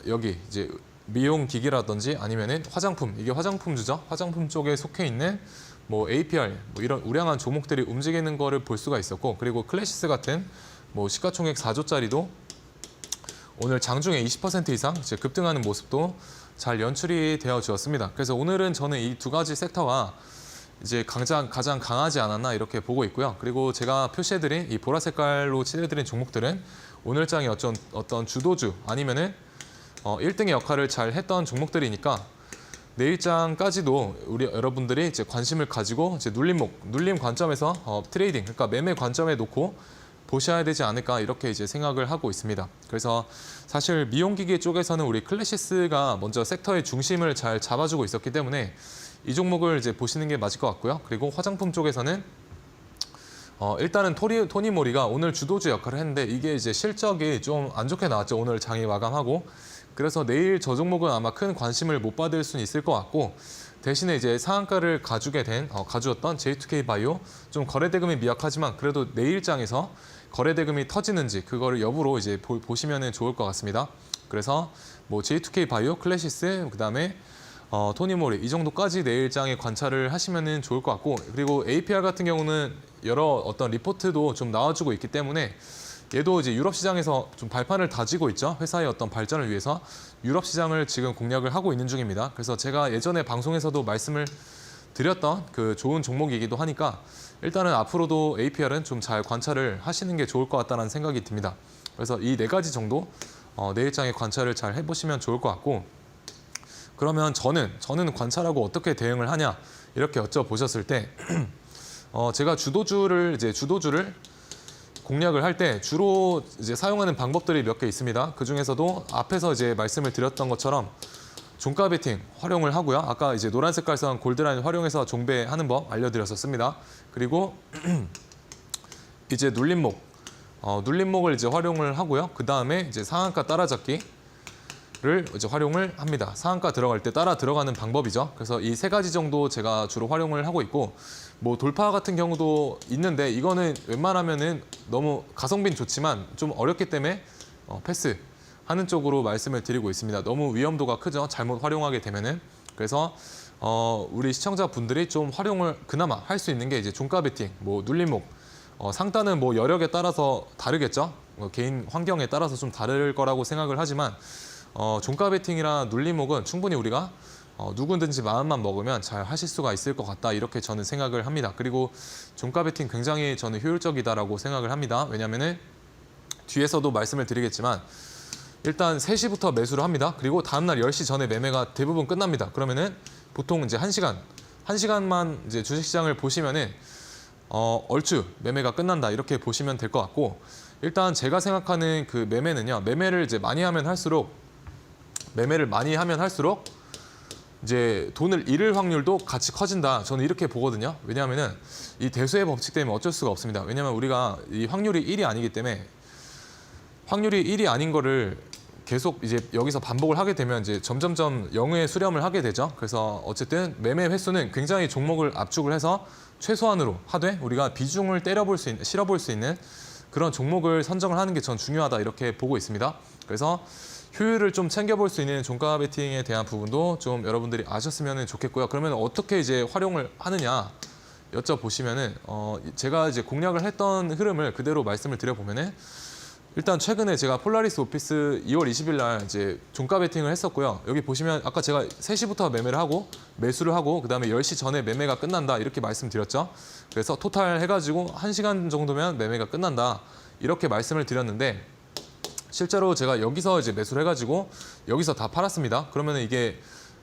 [SPEAKER 2] 여기 이제 미용 기기라든지 아니면은 화장품 이게 화장품주죠. 화장품 쪽에 속해 있는 뭐 APR 뭐 이런 우량한 종목들이 움직이는 거를 볼 수가 있었고 그리고 클래시스 같은 뭐 시가총액 4조짜리도 오늘 장중에 20% 이상 이제 급등하는 모습도 잘 연출이 되어 주었습니다. 그래서 오늘은 저는 이 두 가지 섹터가 이제 가장 강하지 않았나 이렇게 보고 있고요. 그리고 제가 표시해드린 이 보라 색깔로 칠해드린 종목들은 오늘장의 어떤 주도주 아니면은 1등의 역할을 잘 했던 종목들이니까 내일장까지도 우리 여러분들이 이제 관심을 가지고 이제 눌림 관점에서 트레이딩, 그러니까 매매 관점에 놓고 보셔야 되지 않을까 이렇게 이제 생각을 하고 있습니다. 그래서 사실 미용기기 쪽에서는 우리 클래시스가 먼저 섹터의 중심을 잘 잡아주고 있었기 때문에 이 종목을 이제 보시는 게 맞을 것 같고요. 그리고 화장품 쪽에서는 일단은 토니모리가 오늘 주도주 역할을 했는데 이게 이제 실적이 좀 안 좋게 나왔죠. 오늘 장이 마감하고. 그래서 내일 저 종목은 아마 큰 관심을 못 받을 수는 있을 것 같고 대신에 이제 상한가를 가주었던 J2K 바이오 좀 거래 대금이 미약하지만 그래도 내일장에서 거래 대금이 터지는지 그거를 여부로 이제 보시면은 좋을 것 같습니다. 그래서 뭐 J2K 바이오, 클래시스 그다음에 토니모리 이 정도까지 내일장에 관찰을 하시면은 좋을 것 같고 그리고 APR 같은 경우는 여러 어떤 리포트도 좀 나와주고 있기 때문에 얘도 이제 유럽 시장에서 좀 발판을 다지고 있죠. 회사의 어떤 발전을 위해서 유럽 시장을 지금 공략을 하고 있는 중입니다. 그래서 제가 예전에 방송에서도 말씀을 드렸던 그 좋은 종목이기도 하니까 일단은 앞으로도 APR은 좀 잘 관찰을 하시는 게 좋을 것 같다는 생각이 듭니다. 그래서 이 네 가지 정도 내일장에 관찰을 잘 해보시면 좋을 것 같고 그러면 저는 관찰하고 어떻게 대응을 하냐 이렇게 여쭤보셨을 때 제가 주도주를 공략을 할 때 주로 이제 사용하는 방법들이 몇 개 있습니다. 그 중에서도 앞에서 이제 말씀을 드렸던 것처럼 종가 베팅 활용을 하고요. 아까 이제 노란 색깔 선 골드라인 활용해서 종배하는 법 알려드렸었습니다. 그리고 이제 눌림목을 이제 활용을 하고요. 그 다음에 이제 상한가 따라잡기를 이제 활용을 합니다. 상한가 들어갈 때 따라 들어가는 방법이죠. 그래서 이 세 가지 정도 제가 주로 활용을 하고 있고, 뭐 돌파 같은 경우도 있는데 이거는 웬만하면은 너무 가성비는 좋지만 좀 어렵기 때문에 패스하는 쪽으로 말씀을 드리고 있습니다. 너무 위험도가 크죠. 잘못 활용하게 되면은. 그래서 우리 시청자분들이 좀 활용을 그나마 할 수 있는 게 이제 종가 베팅, 뭐 눌림목, 상단은 뭐 여력에 따라서 다르겠죠. 개인 환경에 따라서 좀 다를 거라고 생각을 하지만 종가 베팅이나 눌림목은 충분히 우리가 누구든지 마음만 먹으면 잘 하실 수가 있을 것 같다, 이렇게 저는 생각을 합니다. 그리고 종가 베팅 굉장히 저는 효율적이다라고 생각을 합니다. 왜냐하면은 뒤에서도 말씀을 드리겠지만 일단 3시부터 매수를 합니다. 그리고 다음날 10시 전에 매매가 대부분 끝납니다. 그러면은 보통 이제 1시간만 이제 주식시장을 보시면은 얼추 매매가 끝난다, 이렇게 보시면 될 것 같고, 일단 제가 생각하는 그 매매는요, 매매를 이제 많이 하면 할수록 이제 돈을 잃을 확률도 같이 커진다, 저는 이렇게 보거든요. 왜냐하면은 이 대수의 법칙 때문에 어쩔 수가 없습니다. 왜냐하면 우리가 이 확률이 1이 아니기 때문에, 확률이 1이 아닌 거를 계속 이제 여기서 반복을 하게 되면 이제 점점점 0에 수렴을 하게 되죠. 그래서 어쨌든 매매 횟수는 굉장히 종목을 압축을 해서 최소한으로 하되 우리가 비중을 실어볼 수 있는 그런 종목을 선정을 하는 게 전 중요하다, 이렇게 보고 있습니다. 그래서 효율을 좀 챙겨볼 수 있는 종가 베팅에 대한 부분도 좀 여러분들이 아셨으면 좋겠고요. 그러면 어떻게 이제 활용을 하느냐 여쭤보시면은 제가 이제 공략을 했던 흐름을 그대로 말씀을 드려보면은, 일단 최근에 제가 폴라리스 오피스 2월 20일 날 이제 종가 베팅을 했었고요. 여기 보시면 아까 제가 3시부터 매매를 하고 매수를 하고 그다음에 10시 전에 매매가 끝난다, 이렇게 말씀드렸죠. 그래서 토탈 해가지고 1시간 정도면 매매가 끝난다, 이렇게 말씀을 드렸는데, 실제로 제가 여기서 이제 매수를 해가지고 여기서 다 팔았습니다. 그러면 이게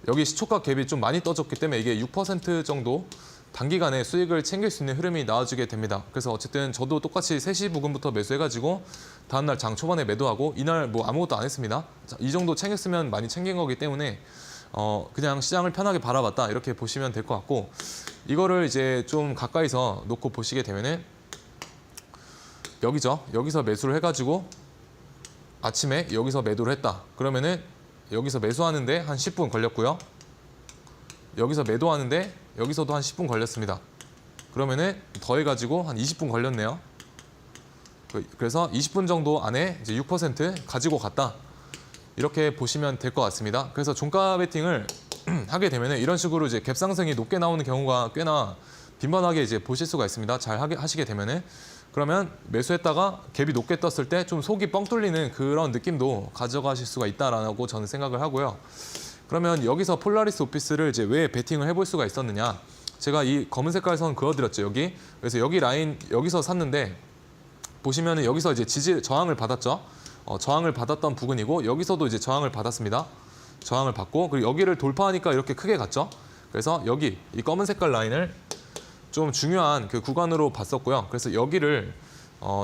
[SPEAKER 2] 여기 시초가 갭이 좀 많이 떠졌기 때문에 이게 6% 정도 단기간에 수익을 챙길 수 있는 흐름이 나와주게 됩니다. 그래서 어쨌든 저도 똑같이 3시 부근부터 매수해가지고 다음날 장 초반에 매도하고 이날 뭐 아무것도 안 했습니다. 이 정도 챙겼으면 많이 챙긴 거기 때문에 그냥 시장을 편하게 바라봤다, 이렇게 보시면 될 것 같고, 이거를 이제 좀 가까이서 놓고 보시게 되면은 여기죠. 여기서 매수를 해가지고 아침에 여기서 매도를 했다. 그러면은 여기서 매수하는데 한 10분 걸렸고요. 여기서 매도하는데 여기서도 한 10분 걸렸습니다. 그러면은 더해가지고 한 20분 걸렸네요. 그래서 20분 정도 안에 이제 6% 가지고 갔다, 이렇게 보시면 될 것 같습니다. 그래서 종가 베팅을 하게 되면은 이런 식으로 이제 갭 상승이 높게 나오는 경우가 꽤나 빈번하게 이제 보실 수가 있습니다. 잘 하시게 되면은. 그러면 매수했다가 갭이 높게 떴을 때 좀 속이 뻥 뚫리는 그런 느낌도 가져가실 수가 있다라고 저는 생각을 하고요. 그러면 여기서 폴라리스 오피스를 이제 왜 베팅을 해볼 수가 있었느냐? 제가 이 검은 색깔 선 그어드렸죠, 여기. 그래서 여기 라인 여기서 샀는데 보시면은 여기서 이제 저항을 받았죠. 저항을 받았던 부근이고 여기서도 이제 저항을 받았습니다. 저항을 받고 그리고 여기를 돌파하니까 이렇게 크게 갔죠. 그래서 여기 이 검은 색깔 라인을 좀 중요한 그 구간으로 봤었고요. 그래서 여기를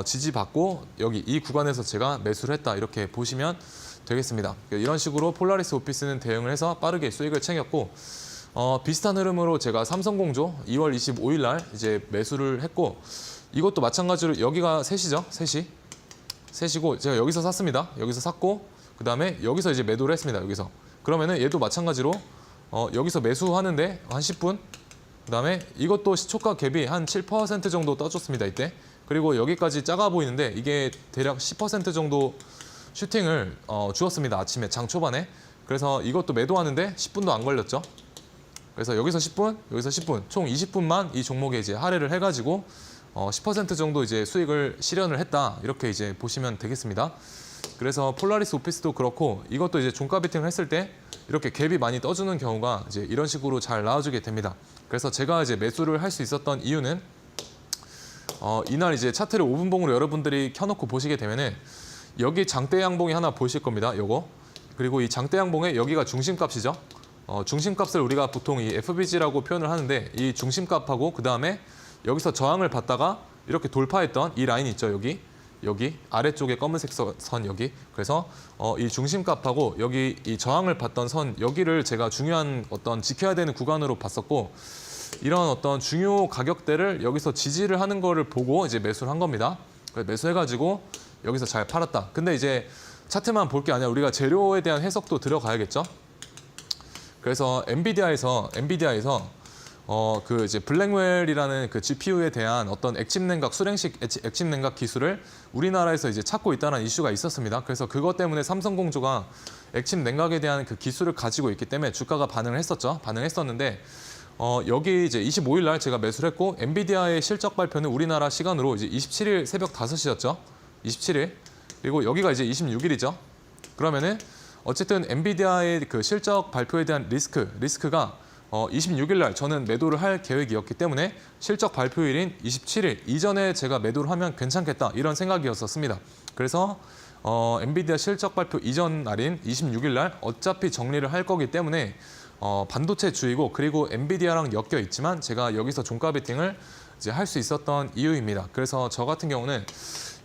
[SPEAKER 2] 지지받고 여기 이 구간에서 제가 매수를 했다, 이렇게 보시면 되겠습니다. 이런 식으로 폴라리스 오피스는 대응을 해서 빠르게 수익을 챙겼고, 비슷한 흐름으로 제가 삼성공조 2월 25일 날 이제 매수를 했고, 이것도 마찬가지로 여기가 3시죠. 3시고 제가 여기서 샀습니다. 여기서 샀고 그다음에 여기서 이제 매도를 했습니다. 여기서. 그러면은 얘도 마찬가지로 여기서 매수하는데 한 10분, 그다음에 이것도 시초가 갭이 한 7% 정도 떠줬습니다, 이때. 그리고 여기까지 작아 보이는데 이게 대략 10% 정도 슈팅을 주었습니다, 아침에 장 초반에. 그래서 이것도 매도하는데 10분도 안 걸렸죠. 그래서 여기서 10분, 여기서 10분, 총 20분만 이 종목에 이제 할애를 해가지고 10% 정도 이제 수익을 실현을 했다, 이렇게 이제 보시면 되겠습니다. 그래서 폴라리스 오피스도 그렇고 이것도 이제 종가 베팅을 했을 때 이렇게 갭이 많이 떠주는 경우가 이제 이런 식으로 잘 나와주게 됩니다. 그래서 제가 이제 매수를 할 수 있었던 이유는 이날 이제 차트를 5분봉으로 여러분들이 켜놓고 보시게 되면은 여기 장대 양봉이 하나 보이실 겁니다. 요거. 그리고 이 장대 양봉의 여기가 중심값이죠. 중심값을 우리가 보통 이 FBG라고 표현을 하는데 이 중심값하고 그 다음에 여기서 저항을 받다가 이렇게 돌파했던 이 라인이 있죠, 여기. 여기 아래쪽에 검은색 선 여기. 그래서 이 중심값하고 여기 이 저항을 받던 선 여기를 제가 중요한 어떤 지켜야 되는 구간으로 봤었고, 이런 어떤 중요 가격대를 여기서 지지를 하는 거를 보고 이제 매수를 한 겁니다. 그래서 매수해가지고 여기서 잘 팔았다. 근데 이제 차트만 볼 게 아니라 우리가 재료에 대한 해석도 들어가야겠죠. 그래서 엔비디아에서 그 이제 블랙웰이라는 그 GPU에 대한 어떤 액침 냉각 수랭식 액침 냉각 기술을 우리나라에서 이제 찾고 있다는 이슈가 있었습니다. 그래서 그것 때문에 삼성공조가 액침 냉각에 대한 그 기술을 가지고 있기 때문에 주가가 반응을 했었죠. 반응했었는데 여기 이제 25일 날 제가 매수를 했고, 엔비디아의 실적 발표는 우리나라 시간으로 이제 27일 새벽 5시였죠. 27일. 그리고 여기가 이제 26일이죠. 그러면은 어쨌든 엔비디아의 그 실적 발표에 대한 리스크가 26일 날 저는 매도를 할 계획이었기 때문에 실적 발표일인 27일 이전에 제가 매도를 하면 괜찮겠다, 이런 생각이었었습니다. 그래서 엔비디아 실적 발표 이전 날인 26일 날 어차피 정리를 할 거기 때문에 반도체 주이고, 그리고 엔비디아랑 엮여 있지만 제가 여기서 종가 베팅을 이제 할 수 있었던 이유입니다. 그래서 저 같은 경우는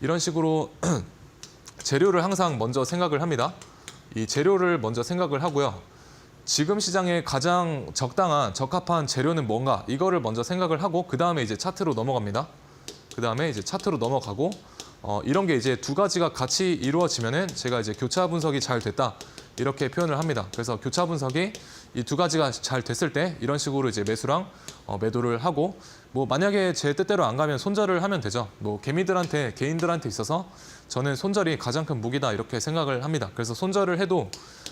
[SPEAKER 2] 이런 식으로 재료를 항상 먼저 생각을 합니다. 이 재료를 먼저 생각을 하고요. 지금 시장에 가장 적합한 재료는 뭔가, 이거를 먼저 생각을 하고 그 다음에 이제 차트로 넘어갑니다. 그 다음에 이제 차트로 넘어가고 이런 게 이제 두 가지가 같이 이루어지면은 제가 이제 교차 분석이 잘 됐다, 이렇게 표현을 합니다. 그래서 교차 분석이 이 두 가지가 잘 됐을 때 이런 식으로 이제 매수랑 매도를 하고, 뭐 만약에 제 뜻대로 안 가면 손절을 하면 되죠. 뭐 개인들한테 있어서 저는 손절이 가장 큰 무기다, 이렇게 생각을 합니다. 그래서 손절을 해도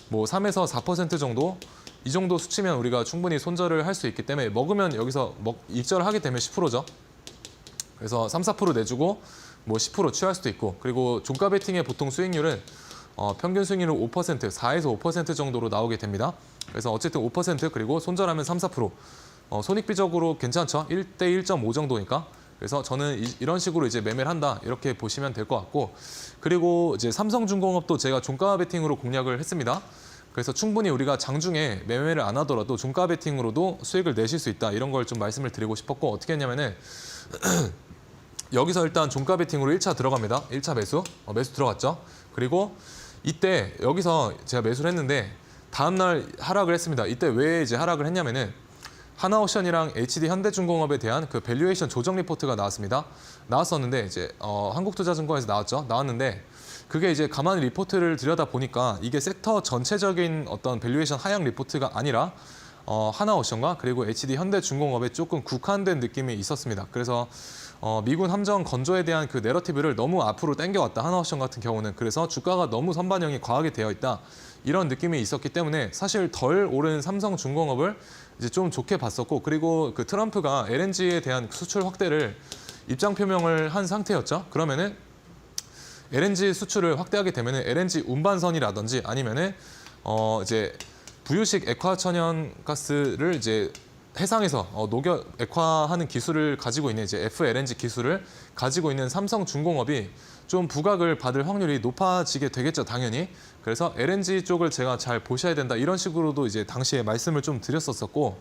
[SPEAKER 2] 뭐 3에서 4% 정도, 이 정도 수치면 우리가 충분히 손절을 할 수 있기 때문에, 먹으면 여기서 익절을 하게 되면 10%죠. 그래서 3, 4% 내주고 뭐 10% 취할 수도 있고, 그리고 종가 베팅의 보통 수익률은 평균 수익률은 5%, 4에서 5% 정도로 나오게 됩니다. 그래서 어쨌든 5%, 그리고 손절하면 3, 4%. 손익비적으로 괜찮죠? 1대 1.5 정도니까. 그래서 저는 이런 식으로 이제 매매를 한다, 이렇게 보시면 될 것 같고, 그리고 이제 삼성중공업도 제가 종가 베팅으로 공략을 했습니다. 그래서 충분히 우리가 장중에 매매를 안 하더라도 종가 베팅으로도 수익을 내실 수 있다, 이런 걸 좀 말씀을 드리고 싶었고, 어떻게 했냐면은 여기서 일단 종가 베팅으로 1차 들어갑니다. 1차 매수 들어갔죠. 그리고 이때 여기서 제가 매수를 했는데 다음날 하락을 했습니다. 이때 왜 이제 하락을 했냐면은 하나오션이랑 HD 현대중공업에 대한 그 밸류에이션 조정 리포트가 나왔었는데 이제 한국투자증권에서 나왔는데, 그게 이제 가만히 리포트를 들여다 보니까 이게 섹터 전체적인 어떤 밸류에이션 하향 리포트가 아니라 하나오션과 그리고 HD 현대중공업에 조금 국한된 느낌이 있었습니다. 그래서 미군 함정 건조에 대한 그 내러티브를 너무 앞으로 당겨왔다, 하나오션 같은 경우는. 그래서 주가가 너무 선반영이 과하게 되어 있다, 이런 느낌이 있었기 때문에 사실 덜 오른 삼성중공업을 이제 좀 좋게 봤었고, 그리고 그 트럼프가 LNG에 대한 수출 확대를 입장 표명을 한 상태였죠. 그러면은 LNG 수출을 확대하게 되면은 LNG 운반선이라든지 아니면은 이제 부유식 액화천연가스를 이제 해상에서 녹여 액화하는 기술을 가지고 있는 이제 FLNG 기술을 가지고 있는 삼성중공업이 좀 부각을 받을 확률이 높아지게 되겠죠, 당연히. 그래서 LNG 쪽을 제가 잘 보셔야 된다, 이런 식으로도 이제 당시에 말씀을 좀 드렸었고,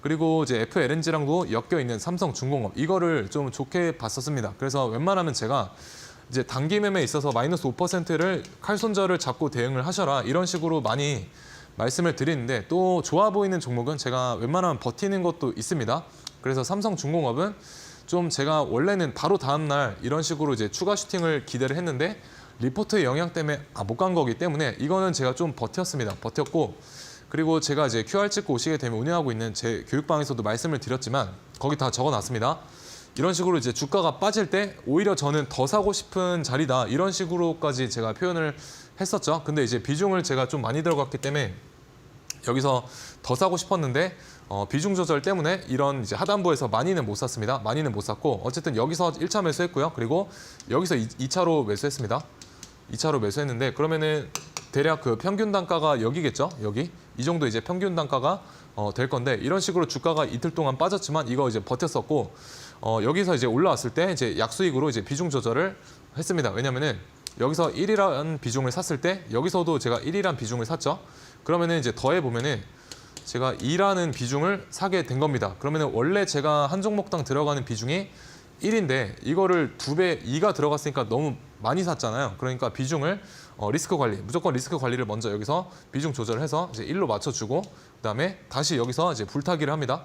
[SPEAKER 2] 그리고 이제 FLNG랑도 엮여 있는 삼성중공업, 이거를 좀 좋게 봤었습니다. 그래서 웬만하면 제가 이제 단기 매매에 있어서 마이너스 5%를 칼손절을 잡고 대응을 하셔라, 이런 식으로 많이 말씀을 드리는데, 또 좋아 보이는 종목은 제가 웬만하면 버티는 것도 있습니다. 그래서 삼성중공업은 좀 제가 원래는 바로 다음날 이런 식으로 이제 추가 슈팅을 기대를 했는데 리포트의 영향 때문에 못 간 거기 때문에 이거는 제가 좀 버텼고, 그리고 제가 이제 QR 찍고 오시게 되면 운영하고 있는 제 교육방에서도 말씀을 드렸지만 거기 다 적어놨습니다. 이런 식으로 이제 주가가 빠질 때 오히려 저는 더 사고 싶은 자리다, 이런 식으로까지 제가 표현을 했었죠. 근데 이제 비중을 제가 좀 많이 들어갔기 때문에 여기서 더 사고 싶었는데 비중 조절 때문에 이런 이제 하단부에서 많이는 못 샀습니다. 많이는 못 샀고, 어쨌든 여기서 1차 매수했고요. 그리고 여기서 2차로 매수했습니다. 2차로 매수했는데, 그러면은 대략 그 평균 단가가 여기겠죠. 여기 이 정도 이제 평균 단가가 될 건데, 이런 식으로 주가가 이틀 동안 빠졌지만 이거 이제 버텼었고, 여기서 이제 올라왔을 때 이제 약수익으로 이제 비중 조절을 했습니다. 왜냐면은 여기서 1이라는 비중을 샀을 때 여기서도 제가 1이라는 비중을 샀죠. 그러면은 이제 더해 보면은 제가 2라는 비중을 사게 된 겁니다. 그러면은 원래 제가 한 종목당 들어가는 비중이 1인데 이거를 2배, 2가 들어갔으니까 너무 많이 샀잖아요. 그러니까 비중을 리스크 관리, 무조건 리스크 관리를 먼저 여기서 비중 조절을 해서 이제 1로 맞춰주고 그다음에 다시 여기서 이제 불타기를 합니다.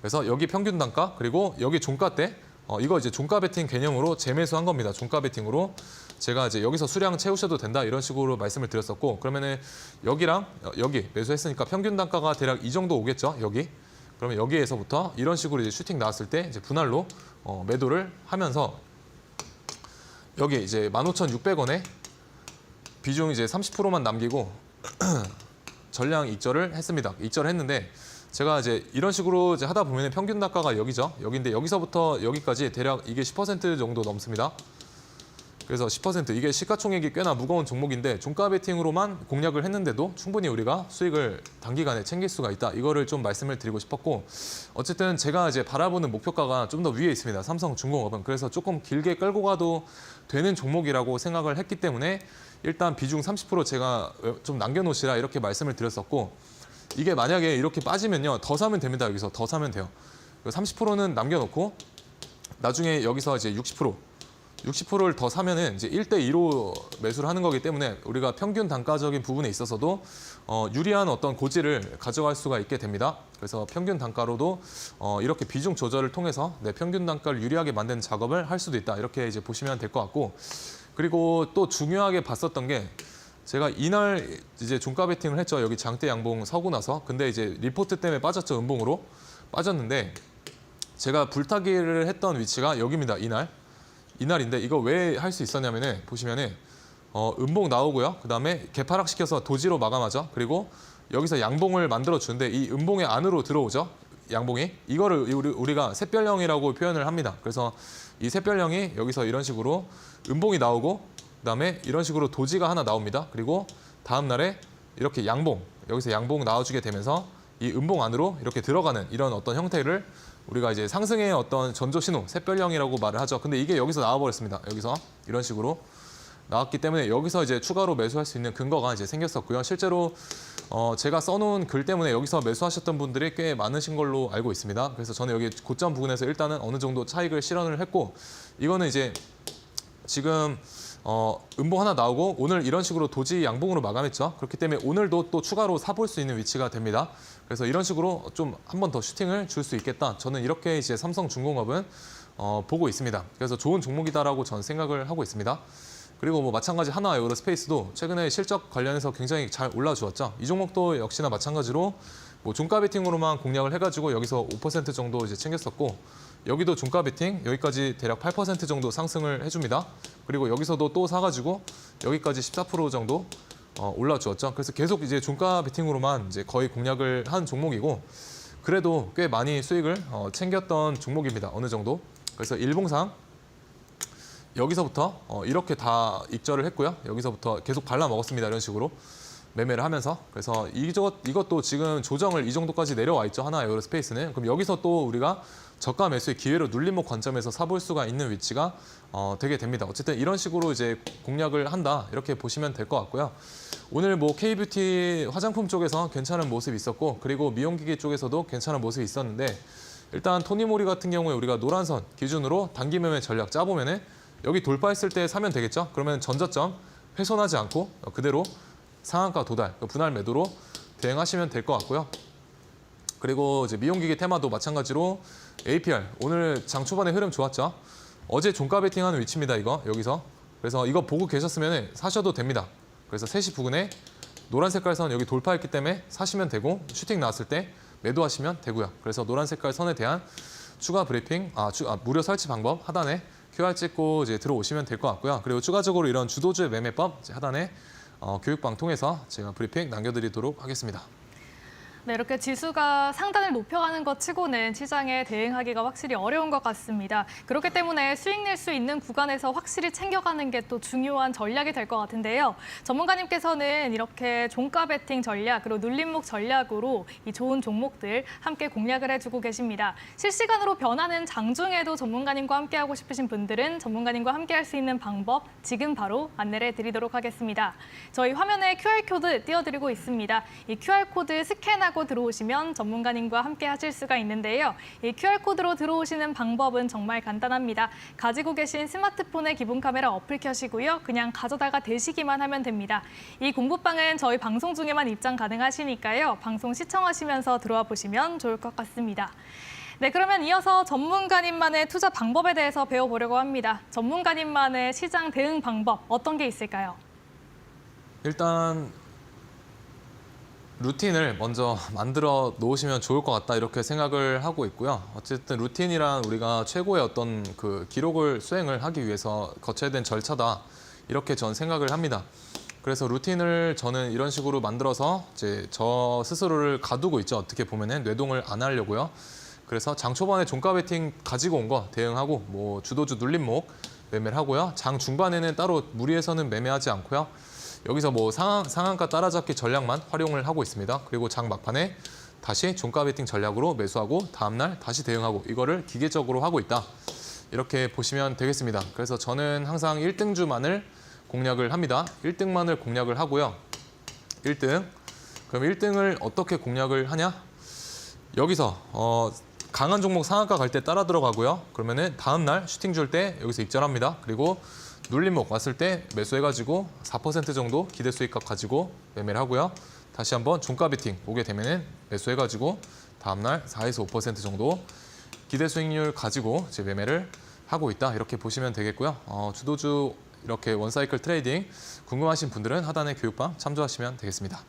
[SPEAKER 2] 그래서 여기 평균 단가 그리고 여기 종가 때 이거 이제 종가 베팅 개념으로 재매수한 겁니다. 종가 베팅으로 제가 이제 여기서 수량 채우셔도 된다 이런 식으로 말씀을 드렸었고 그러면은 여기랑 여기 매수했으니까 평균 단가가 대략 이 정도 오겠죠. 여기. 그러면 여기에서부터 이런 식으로 이제 슈팅 나왔을 때 이제 분할로 매도를 하면서 여기 이제 15,600원에 비중 이제 30%만 남기고 전량 익절을 했습니다. 익절을 했는데 제가 이제 이런 식으로 이제 하다 보면 평균 단가가 여기죠. 여기인데 여기서부터 여기까지 대략 이게 10% 정도 넘습니다. 그래서 10% 이게 시가총액이 꽤나 무거운 종목인데 종가 베팅으로만 공략을 했는데도 충분히 우리가 수익을 단기간에 챙길 수가 있다. 이거를 좀 말씀을 드리고 싶었고 어쨌든 제가 이제 바라보는 목표가가 좀 더 위에 있습니다. 삼성중공업은. 그래서 조금 길게 끌고 가도 되는 종목이라고 생각을 했기 때문에 일단 비중 30% 제가 좀 남겨놓으시라 이렇게 말씀을 드렸었고 이게 만약에 이렇게 빠지면요. 더 사면 됩니다. 여기서 더 사면 돼요. 30%는 남겨놓고 나중에 여기서 이제 60%를 더 사면은 이제 1대2로 매수를 하는 거기 때문에 우리가 평균 단가적인 부분에 있어서도 유리한 어떤 고지를 가져갈 수가 있게 됩니다. 그래서 평균 단가로도 이렇게 비중 조절을 통해서 내 평균 단가를 유리하게 만드는 작업을 할 수도 있다. 이렇게 이제 보시면 될 것 같고 그리고 또 중요하게 봤었던 게 제가 이날 이제 종가 베팅을 했죠. 여기 장대 양봉 서고 나서. 근데 이제 리포트 때문에 빠졌죠. 음봉으로 빠졌는데 제가 불타기를 했던 위치가 여기입니다. 이날인데 이거 왜 할 수 있었냐면은 보시면은 음봉 나오고요. 그다음에 개파락 시켜서 도지로 마감하죠. 그리고 여기서 양봉을 만들어 주는데 이 음봉의 안으로 들어오죠. 양봉이 이거를 우리가 샛별령이라고 표현을 합니다. 그래서 이 샛별령이 여기서 이런 식으로 음봉이 나오고 그다음에 이런 식으로 도지가 하나 나옵니다. 그리고 다음 날에 이렇게 여기서 양봉 나와주게 되면서 이 음봉 안으로 이렇게 들어가는 이런 어떤 형태를 우리가 이제 상승의 어떤 전조 신호, 샛별령이라고 말을 하죠. 근데 이게 여기서 나와버렸습니다. 여기서 이런 식으로 나왔기 때문에 여기서 이제 추가로 매수할 수 있는 근거가 이제 생겼었고요. 실제로 제가 써놓은 글 때문에 여기서 매수하셨던 분들이 꽤 많으신 걸로 알고 있습니다. 그래서 저는 여기 고점 부근에서 일단은 어느 정도 차익을 실현을 했고 이거는 이제 지금 음봉 하나 나오고 오늘 이런 식으로 도지 양봉으로 마감했죠. 그렇기 때문에 오늘도 또 추가로 사볼 수 있는 위치가 됩니다. 그래서 이런 식으로 좀 한 번 더 슈팅을 줄 수 있겠다. 저는 이렇게 이제 삼성중공업은 보고 있습니다. 그래서 좋은 종목이다라고 저는 생각을 하고 있습니다. 그리고 뭐 마찬가지 하나 에어로스페이스도 최근에 실적 관련해서 굉장히 잘 올라주었죠. 이 종목도 역시나 마찬가지로 뭐 종가 베팅으로만 공략을 해가지고 여기서 5% 정도 이제 챙겼었고 여기도 종가 베팅 여기까지 대략 8% 정도 상승을 해줍니다. 그리고 여기서도 또 사가지고 여기까지 14% 정도 올라주었죠. 그래서 계속 이제 종가 베팅으로만 이제 거의 공략을 한 종목이고 그래도 꽤 많이 수익을 챙겼던 종목입니다. 어느 정도. 그래서 일봉상 여기서부터 이렇게 다 익절을 했고요. 여기서부터 계속 발라 먹었습니다. 이런 식으로 매매를 하면서. 그래서 이것도 지금 조정을 이 정도까지 내려와 있죠. 하나 에어로스페이스는. 그럼 여기서 또 우리가 저가 매수의 기회로 눌림목 관점에서 사볼 수가 있는 위치가 되게 됩니다. 어쨌든 이런 식으로 이제 공략을 한다. 이렇게 보시면 될 것 같고요. 오늘 뭐 K뷰티 화장품 쪽에서 괜찮은 모습이 있었고 그리고 미용기기 쪽에서도 괜찮은 모습이 있었는데 일단 토니모리 같은 경우에 우리가 노란선 기준으로 단기 매매 전략 짜보면은 여기 돌파했을 때 사면 되겠죠. 그러면 전저점 훼손하지 않고 그대로 상한가 도달, 분할 매도로 대응하시면 될 것 같고요. 그리고 이제 미용기기 테마도 마찬가지로 APR 오늘 장 초반에 흐름 좋았죠. 어제 종가 베팅하는 위치입니다. 이거 여기서. 그래서 이거 보고 계셨으면 사셔도 됩니다. 그래서 3시 부근에 노란 색깔 선 여기 돌파했기 때문에 사시면 되고 슈팅 나왔을 때 매도하시면 되고요. 그래서 노란 색깔 선에 대한 추가 브리핑, 무료 설치 방법 하단에 QR 찍고 이제 들어오시면 될 것 같고요. 그리고 추가적으로 이런 주도주의 매매법 하단에 교육방 통해서 제가 브리핑 남겨드리도록 하겠습니다.
[SPEAKER 1] 네, 이렇게 지수가 상단을 높여가는 것 치고는 시장에 대응하기가 확실히 어려운 것 같습니다. 그렇기 때문에 수익 낼 수 있는 구간에서 확실히 챙겨가는 게 또 중요한 전략이 될 것 같은데요. 전문가님께서는 이렇게 종가 베팅 전략, 그리고 눌림목 전략으로 이 좋은 종목들 함께 공략을 해주고 계십니다. 실시간으로 변하는 장중에도 전문가님과 함께하고 싶으신 분들은 전문가님과 함께할 수 있는 방법 지금 바로 안내를 해드리도록 하겠습니다. 저희 화면에 QR코드 띄워드리고 있습니다. 이 QR코드 스캔하고 확인하고 들어오시면 전문가님과 함께 하실 수가 있는데요. 이 QR코드로 들어오시는 방법은 정말 간단합니다. 가지고 계신 스마트폰의 기본 카메라 어플 켜시고요. 그냥 가져다가 대시기만 하면 됩니다. 이 공부방은 저희 방송 중에만 입장 가능하시니까요. 방송 시청하시면서 들어와 보시면 좋을 것 같습니다. 네, 그러면 이어서 전문가님만의 투자 방법에 대해서 배워보려고 합니다. 전문가님만의 시장 대응 방법 어떤 게 있을까요?
[SPEAKER 2] 일단 루틴을 먼저 만들어 놓으시면 좋을 것 같다 이렇게 생각을 하고 있고요. 어쨌든 루틴이란 우리가 최고의 어떤 그 기록을 수행을 하기 위해서 거쳐야 되는 절차다 이렇게 전 생각을 합니다. 그래서 루틴을 저는 이런 식으로 만들어서 이제 저 스스로를 가두고 있죠. 어떻게 보면은 뇌동을 안 하려고요. 그래서 장 초반에 종가 베팅 가지고 온 거 대응하고 뭐 주도주 눌림목 매매를 하고요. 장 중반에는 따로 무리해서는 매매하지 않고요. 여기서 뭐 상한가 따라잡기 전략만 활용을 하고 있습니다. 그리고 장 막판에 다시 종가 베팅 전략으로 매수하고 다음날 다시 대응하고 이거를 기계적으로 하고 있다. 이렇게 보시면 되겠습니다. 그래서 저는 항상 1등주만을 공략을 합니다. 1등만을 공략을 하고요. 1등. 그럼 1등을 어떻게 공략을 하냐? 여기서 강한 종목 상한가 갈 때 따라 들어가고요. 그러면은 다음날 슈팅 줄 때 여기서 입절합니다. 그리고 눌림목 왔을 때 매수해가지고 4% 정도 기대 수익값 가지고 매매를 하고요. 다시 한번 종가 베팅 오게 되면은 매수해가지고 다음날 4에서 5% 정도 기대 수익률 가지고 이제 매매를 하고 있다. 이렇게 보시면 되겠고요. 주도주 이렇게 원사이클 트레이딩 궁금하신 분들은 하단의 교육방 참조하시면 되겠습니다.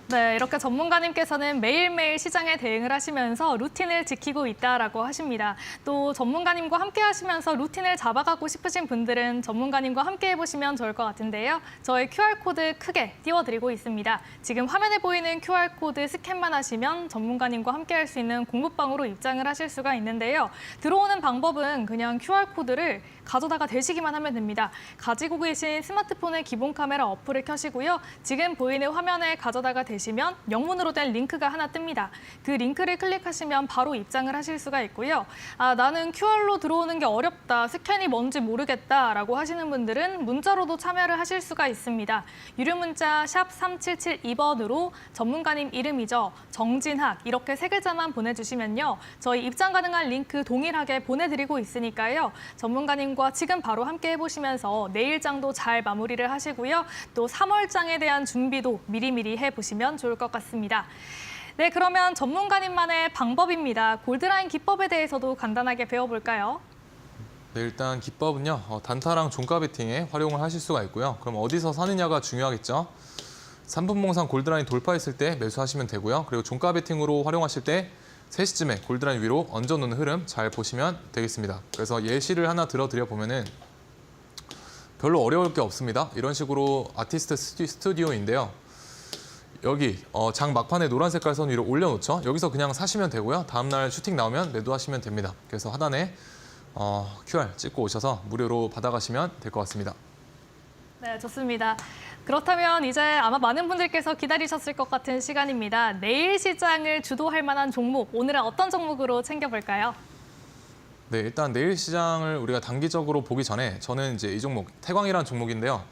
[SPEAKER 1] 네, 이렇게 전문가님께서는 매일매일 시장에 대응을 하시면서 루틴을 지키고 있다라고 하십니다. 또 전문가님과 함께 하시면서 루틴을 잡아가고 싶으신 분들은 전문가님과 함께 해보시면 좋을 것 같은데요. 저희 QR코드 크게 띄워드리고 있습니다. 지금 화면에 보이는 QR코드 스캔만 하시면 전문가님과 함께 할 수 있는 공부방으로 입장을 하실 수가 있는데요. 들어오는 방법은 그냥 QR코드를 가져다가 대시기만 하면 됩니다. 가지고 계신 스마트폰의 기본 카메라 어플을 켜시고요. 지금 보이는 화면에 가져다가 대시면 영문으로 된 링크가 하나 뜹니다. 그 링크를 클릭하시면 바로 입장을 하실 수가 있고요. 나는 QR로 들어오는 게 어렵다, 스캔이 뭔지 모르겠다라고 하시는 분들은 문자로도 참여를 하실 수가 있습니다. 유료 문자 샵 3772번으로 전문가님 이름이죠. 정진학 이렇게 3글자만 보내주시면요. 저희 입장 가능한 링크 동일하게 보내드리고 있으니까요. 전문가님과 지금 바로 함께 해보시면서 내일장도 잘 마무리를 하시고요. 또 3월장에 대한 준비도 미리미리 해보시면 좋을 것 같습니다. 네, 그러면 전문가님만의 방법입니다. 골드라인 기법에 대해서도 간단하게 배워볼까요?
[SPEAKER 2] 네, 일단 기법은요. 단타랑 종가 베팅에 활용을 하실 수가 있고요. 그럼 어디서 사느냐가 중요하겠죠. 3분봉상 골드라인 돌파했을 때 매수하시면 되고요. 그리고 종가 베팅으로 활용하실 때 3시쯤에 골드라인 위로 얹어놓는 흐름 잘 보시면 되겠습니다. 그래서 예시를 하나 들어드려 보면은 별로 어려울 게 없습니다. 이런 식으로 아티스트 스튜디오인데요. 여기 장 막판에 노란 색깔 선 위로 올려놓죠. 여기서 그냥 사시면 되고요. 다음날 슈팅 나오면 매도하시면 됩니다. 그래서 하단에 QR 찍고 오셔서 무료로 받아가시면 될 것 같습니다.
[SPEAKER 1] 네, 좋습니다. 그렇다면 이제 아마 많은 분들께서 기다리셨을 것 같은 시간입니다. 내일 시장을 주도할 만한 종목, 오늘은 어떤 종목으로 챙겨볼까요?
[SPEAKER 2] 네, 일단 내일 시장을 우리가 단기적으로 보기 전에 저는 이제 이 종목, 태광이라는 종목인데요.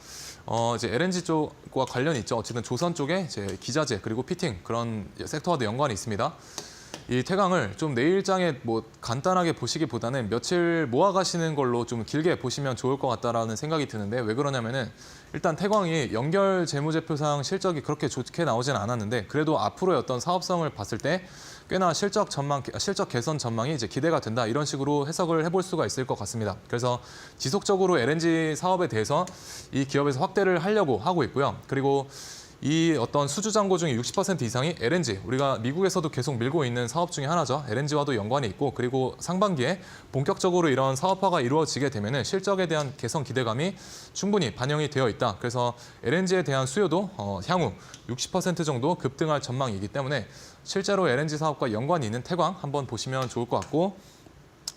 [SPEAKER 2] 이제 LNG 쪽과 관련이 있죠. 어쨌든 조선 쪽에 이제 기자재 그리고 피팅 그런 섹터와도 연관이 있습니다. 이 태광을 좀 내일장에 뭐 간단하게 보시기보다는 며칠 모아가시는 걸로 좀 길게 보시면 좋을 것 같다라는 생각이 드는데 왜 그러냐면은 일단 태광이 연결 재무제표상 실적이 그렇게 좋게 나오지는 않았는데 그래도 앞으로의 어떤 사업성을 봤을 때 꽤나 실적 개선 전망이 이제 기대가 된다 이런 식으로 해석을 해볼 수가 있을 것 같습니다. 그래서 지속적으로 LNG 사업에 대해서 이 기업에서 확대를 하려고 하고 있고요. 그리고 이 어떤 수주 잔고 중에 60% 이상이 LNG, 우리가 미국에서도 계속 밀고 있는 사업 중에 하나죠. LNG와도 연관이 있고 그리고 상반기에 본격적으로 이런 사업화가 이루어지게 되면 실적에 대한 개선 기대감이 충분히 반영이 되어 있다. 그래서 LNG에 대한 수요도 향후 60% 정도 급등할 전망이기 때문에 실제로 LNG 사업과 연관이 있는 태광 한번 보시면 좋을 것 같고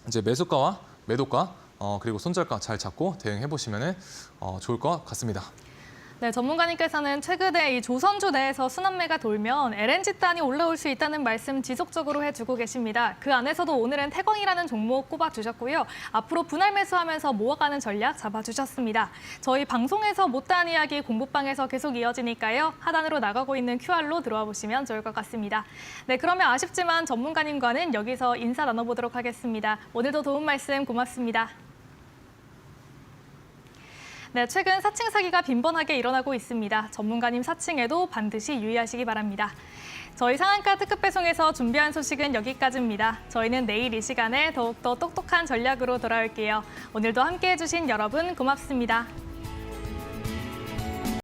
[SPEAKER 2] 이제 매수가와 매도가 그리고 손절가 잘 잡고 대응해 보시면 좋을 것 같습니다.
[SPEAKER 1] 네, 전문가님께서는 최근에 이 조선주 내에서 순환매가 돌면 LNG단이 올라올 수 있다는 말씀 지속적으로 해주고 계십니다. 그 안에서도 오늘은 태광이라는 종목 꼽아주셨고요. 앞으로 분할 매수하면서 모아가는 전략 잡아주셨습니다. 저희 방송에서 못다한 이야기 공부방에서 계속 이어지니까요. 하단으로 나가고 있는 QR로 들어와 보시면 좋을 것 같습니다. 네, 그러면 아쉽지만 전문가님과는 여기서 인사 나눠보도록 하겠습니다. 오늘도 도움 말씀 고맙습니다. 네, 최근 사칭 사기가 빈번하게 일어나고 있습니다. 전문가님 사칭에도 반드시 유의하시기 바랍니다. 저희 상한가 특급 배송에서 준비한 소식은 여기까지입니다. 저희는 내일 이 시간에 더욱더 똑똑한 전략으로 돌아올게요. 오늘도 함께해 주신 여러분 고맙습니다.